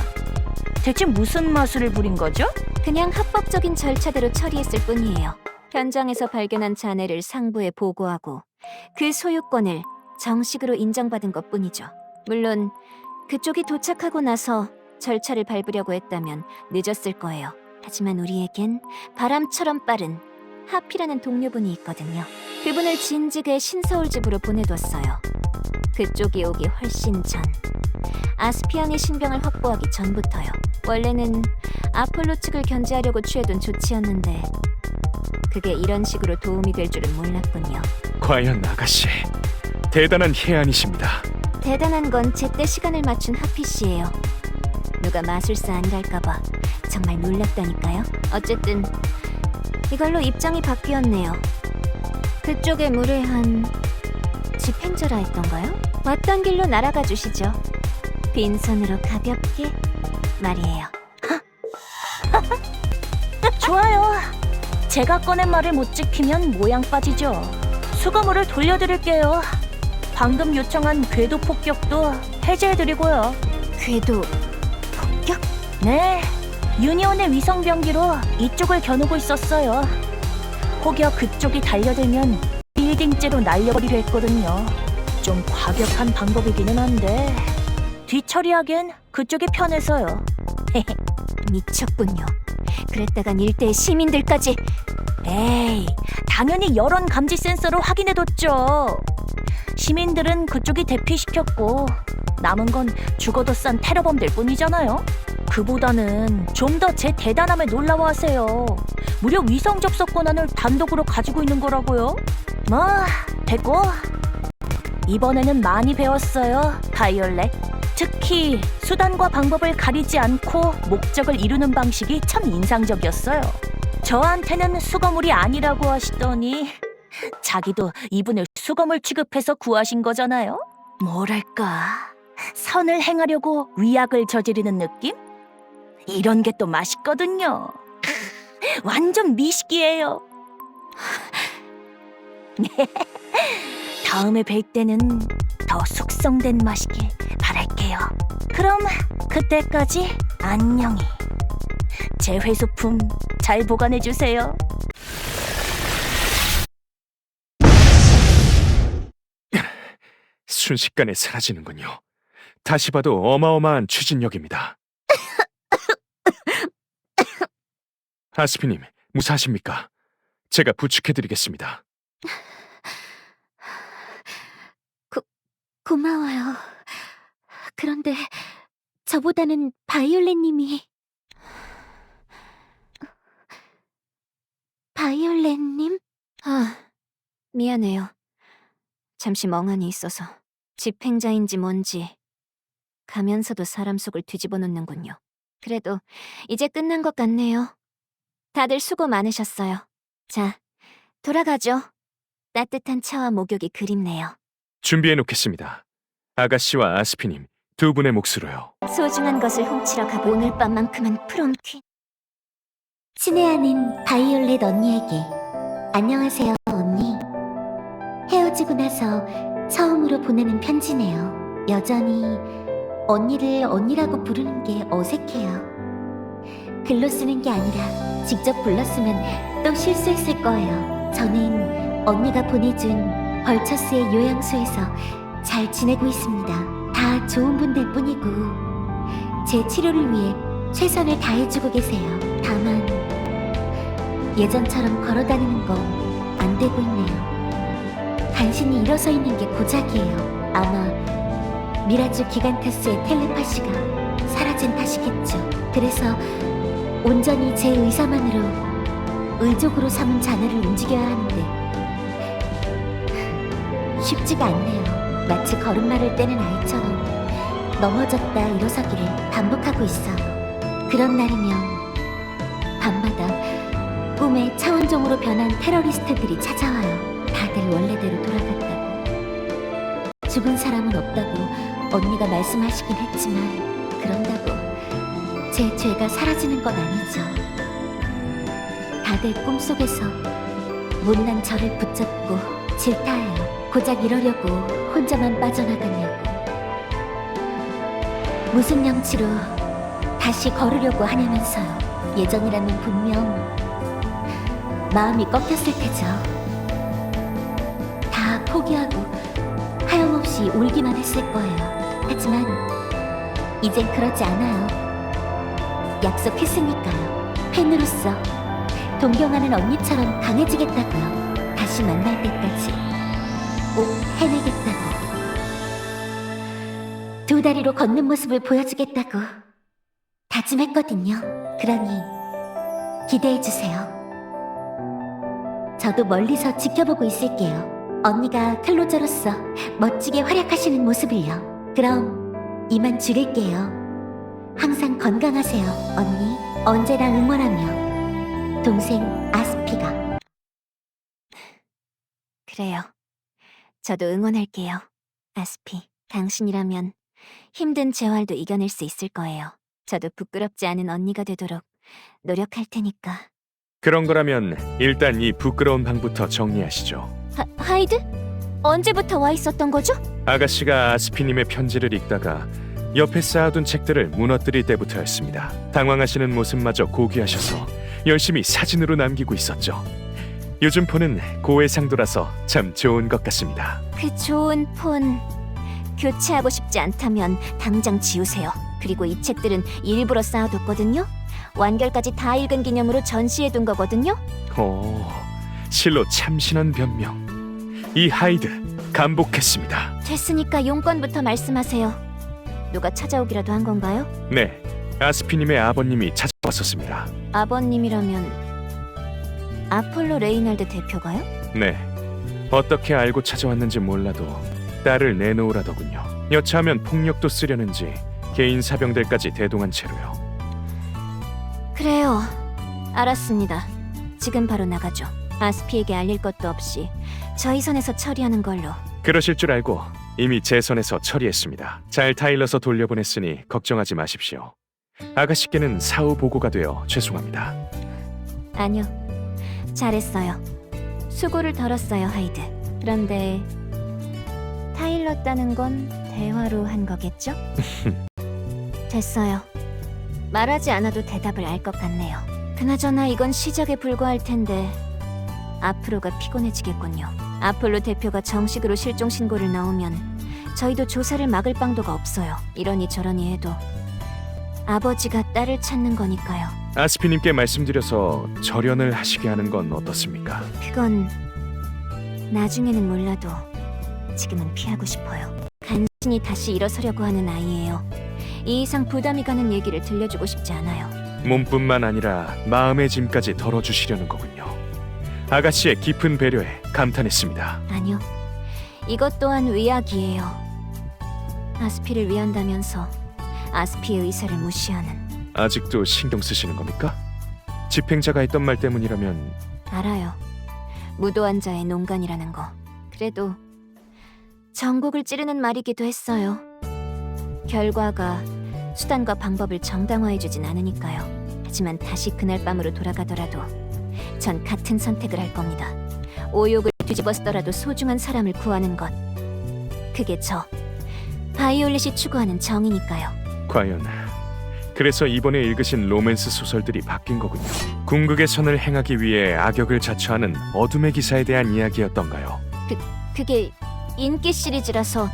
대체 무슨 마술을 부린 거죠? 그냥 합법적인 절차대로 처리했을 뿐이에요. 현장에서 발견한 잔해를 상부에 보고하고 그 소유권을 정식으로 인정받은 것뿐이죠. 물론 그쪽이 도착하고 나서 절차를 밟으려고 했다면 늦었을 거예요. 하지만 우리에겐 바람처럼 빠른 하피라는 동료분이 있거든요. 그분을 진즉에 신서울 집으로 보내뒀어요. 그쪽이 오기 훨씬 전, 아스피앙의 신병을 확보하기 전부터요. 원래는 아폴로 측을 견제하려고 취해둔 조치였는데 그게 이런 식으로 도움이 될 줄은 몰랐군요. 과연 아가씨, 대단한 해안이십니다. 대단한 건 제때 시간을 맞춘 하피 씨예요. 누가 마술사 아니랄까봐 정말 놀랍다니까요. 어쨌든 이걸로 입장이 바뀌었네요. 그쪽에 무례한 집행자라 했던가요? 왔던 길로 날아가 주시죠. 빈손으로 가볍게 말이에요. 좋아요. 제가 꺼낸 말을 못 지키면 모양 빠지죠. 수거물을 돌려드릴게요. 방금 요청한 궤도 폭격도 해제해드리고요. 궤도 폭격? 네, 유니온의 위성병기로 이쪽을 겨누고 있었어요. 혹여 그쪽이 달려들면 빌딩째로 날려버리려 했거든요. 좀 과격한 방법이기는 한데 뒤처리하기엔 그쪽이 편해서요. 미쳤군요. 그랬다간 일대의 시민들까지... 에이, 당연히 여론 감지 센서로 확인해뒀죠. 시민들은 그쪽이 대피시켰고 남은 건 죽어도 싼 테러범들 뿐이잖아요. 그보다는 좀 더 제 대단함에 놀라워하세요. 무려 위성 접속 권한을 단독으로 가지고 있는 거라고요. 뭐 됐고, 이번에는 많이 배웠어요, 바이올렛. 특히 수단과 방법을 가리지 않고 목적을 이루는 방식이 참 인상적이었어요. 저한테는 수거물이 아니라고 하시더니 자기도 이분을 수거물 취급해서 구하신 거잖아요. 뭐랄까, 선을 행하려고 위약을 저지르는 느낌? 이런 게 또 맛있거든요. 완전 미식이에요. 다음에 뵐 때는 더 숙성된 맛이길 바랄게요. 그럼 그때까지 안녕히. 제 회수품 잘 보관해주세요. 순식간에 사라지는군요. 다시 봐도 어마어마한 추진력입니다. 아스피님, 무사하십니까? 제가 부축해드리겠습니다. 고마워요. 그런데 저보다는 바이올렛님이... 바이올렛님? 미안해요. 잠시 멍하니 있어서 집행자인지 뭔지 가면서도 사람 속을 뒤집어 놓는군요. 그래도 이제 끝난 것 같네요. 다들 수고 많으셨어요. 자, 돌아가죠. 따뜻한 차와 목욕이 그립네요. 준비해놓겠습니다. 아가씨와 아스피님, 두 분의 몫으로요. 소중한 것을 훔치러 가볼 오늘 밤만큼은 프롬퀸. 친애하는 바이올렛 언니에게. 안녕하세요, 언니. 헤어지고 나서 처음으로 보내는 편지네요. 여전히 언니를 언니라고 부르는 게 어색해요. 글로 쓰는 게 아니라 직접 불렀으면 또 실수했을 거예요. 저는 언니가 보내준 벌처스의 요양소에서 잘 지내고 있습니다. 다 좋은 분들 뿐이고 제 치료를 위해 최선을 다해주고 계세요. 다만 예전처럼 걸어다니는 건 안 되고 있네요. 간신히 일어서 있는 게 고작이에요. 아마 미라주 기간테스의 텔레파시가 사라진 탓이겠죠. 그래서 온전히 제 의사만으로 의족으로 삼은 자네를 움직여야 하는데 쉽지가 않네요. 마치 걸음마를 떼는 아이처럼 넘어졌다 일어서기를 반복하고 있어요. 그런 날이면 밤마다 꿈에 차원종으로 변한 테러리스트들이 찾아와요. 다들 원래대로 돌아갔다고. 죽은 사람은 없다고 언니가 말씀하시긴 했지만 그런다고 제 죄가 사라지는 건 아니죠. 다들 꿈속에서 못난 저를 붙잡고 질타해요. 고작 이러려고 혼자만 빠져나갔냐고. 무슨 염치로 다시 걸으려고 하냐면서요. 예전이라면 분명 마음이 꺾였을 테죠. 다 포기하고 하염없이 울기만 했을 거예요. 하지만 이젠 그러지 않아요. 약속했으니까요. 팬으로서 동경하는 언니처럼 강해지겠다고요. 다시 만날 때까지 꼭 해내겠다고. 두 다리로 걷는 모습을 보여주겠다고 다짐했거든요. 그러니 기대해주세요. 저도 멀리서 지켜보고 있을게요. 언니가 클로저로서 멋지게 활약하시는 모습을요. 그럼 이만 줄일게요. 항상 건강하세요, 언니. 언제나 응원하며 동생 아스피가. 그래요. 저도 응원할게요. 아스피, 당신이라면 힘든 재활도 이겨낼 수 있을 거예요. 저도 부끄럽지 않은 언니가 되도록 노력할 테니까. 그런 거라면 일단 이 부끄러운 방부터 정리하시죠. 하이드? 언제부터 와 있었던 거죠? 아가씨가 아스피님의 편지를 읽다가 옆에 쌓아둔 책들을 무너뜨릴 때부터였습니다. 당황하시는 모습마저 고귀하셔서 열심히 사진으로 남기고 있었죠. 요즘 폰은 고해상도라서 참 좋은 것 같습니다. 그 좋은 폰 교체하고 싶지 않다면 당장 지우세요. 그리고 이 책들은 일부러 쌓아뒀거든요. 완결까지 다 읽은 기념으로 전시해둔 거거든요. 실로 참신한 변명. 이 하이드 감복했습니다. 됐으니까 용건부터 말씀하세요. 누가 찾아오기라도 한 건가요? 네, 아스피님의 아버님이 찾아왔었습니다. 아버님이라면 아폴로 레이날드 대표가요? 네, 어떻게 알고 찾아왔는지 몰라도 딸을 내놓으라더군요. 여차하면 폭력도 쓰려는지 개인 사병들까지 대동한 채로요. 그래요. 알았습니다. 지금 바로 나가죠. 아스피에게 알릴 것도 없이 저희 선에서 처리하는 걸로. 그러실 줄 알고 이미 제 선에서 처리했습니다. 잘 타일러서 돌려보냈으니 걱정하지 마십시오. 아가씨께는 사후 보고가 되어 죄송합니다. 아니요. 잘했어요. 수고를 덜었어요, 하이드. 그런데 타일러 따는 건 대화로 한 거겠죠? 됐어요. 말하지 않아도 대답을 알 것 같네요. 그나저나 이건 시작에 불과할 텐데 앞으로가 피곤해지겠군요. 아폴로 대표가 정식으로 실종 신고를 넣으면 저희도 조사를 막을 방도가 없어요. 이러니 저러니 해도 아버지가 딸을 찾는 거니까요. 아스피님께 말씀드려서 절연을 하시게 하는 건 어떻습니까? 그건 나중에는 몰라도 지금은 피하고 싶어요. 간신히 다시 일어서려고 하는 아이예요. 이 이상 부담이 가는 얘기를 들려주고 싶지 않아요. 몸뿐만 아니라 마음의 짐까지 덜어주시려는 거군요. 아가씨의 깊은 배려에 감탄했습니다. 아니요. 이것 또한 위약이에요. 아스피를 위한다면서 아스피의 의사를 무시하는. 아직도 신경 쓰시는 겁니까? 집행자가 했던 말 때문이라면. 알아요. 무도한 자의 농간이라는 거. 그래도 전곡을 찌르는 말이기도 했어요. 결과가 수단과 방법을 정당화해주진 않으니까요. 하지만 다시 그날 밤으로 돌아가더라도 전 같은 선택을 할 겁니다. 오욕을 뒤집어 쓰더라도 소중한 사람을 구하는 것. 그게 저 바이올렛이 추구하는 정의니까요. 과연 그래서 이번에 읽으신 로맨스 소설들이 바뀐 거군요. 궁극의 선을 행하기 위해 악역을 자처하는 어둠의 기사에 대한 이야기였던가요? 그게 인기 시리즈라서,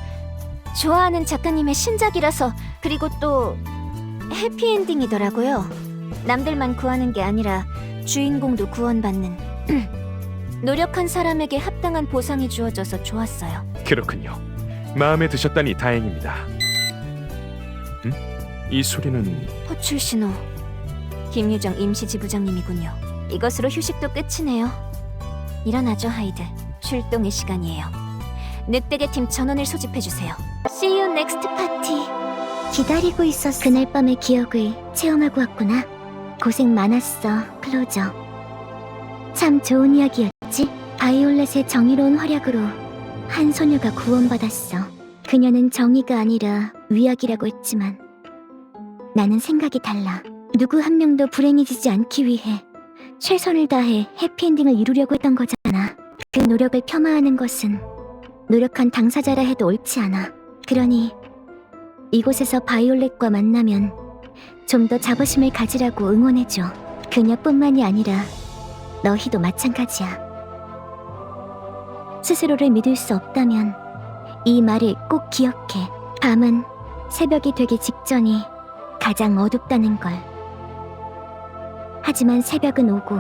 좋아하는 작가님의 신작이라서, 그리고 또 해피엔딩이더라고요. 남들만 구하는 게 아니라 주인공도 구원받는. 노력한 사람에게 합당한 보상이 주어져서 좋았어요. 그렇군요. 마음에 드셨다니 다행입니다. 이 소리는... 호출 신호. 김유정 임시지부장님이군요. 이것으로 휴식도 끝이네요. 일어나죠, 하이드. 출동의 시간이에요. 늑대계 팀 전원을 소집해주세요. See you next party. 기다리고 있었어. 그날 밤의 기억을 체험하고 왔구나. 고생 많았어, 클로저. 참 좋은 이야기였지? 바이올렛의 정의로운 활약으로 한 소녀가 구원받았어. 그녀는 정의가 아니라 위약이라고 했지만 나는 생각이 달라. 누구 한 명도 불행해지지 않기 위해 최선을 다해 해피엔딩을 이루려고 했던 거잖아. 그 노력을 폄하하는 것은 노력한 당사자라 해도 옳지 않아. 그러니 이곳에서 바이올렛과 만나면 좀 더 자부심을 가지라고 응원해줘. 그녀뿐만이 아니라 너희도 마찬가지야. 스스로를 믿을 수 없다면 이 말을 꼭 기억해. 밤은 새벽이 되기 직전이 가장 어둡다는 걸. 하지만 새벽은 오고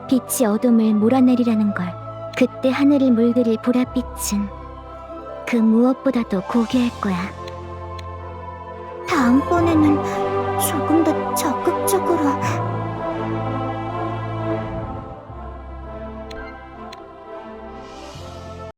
빛이 어둠을 몰아내리라는 걸. 그때 하늘을 물들일 보랏빛은 그 무엇보다도 고귀할 거야. 다음번에는 조금 더 적극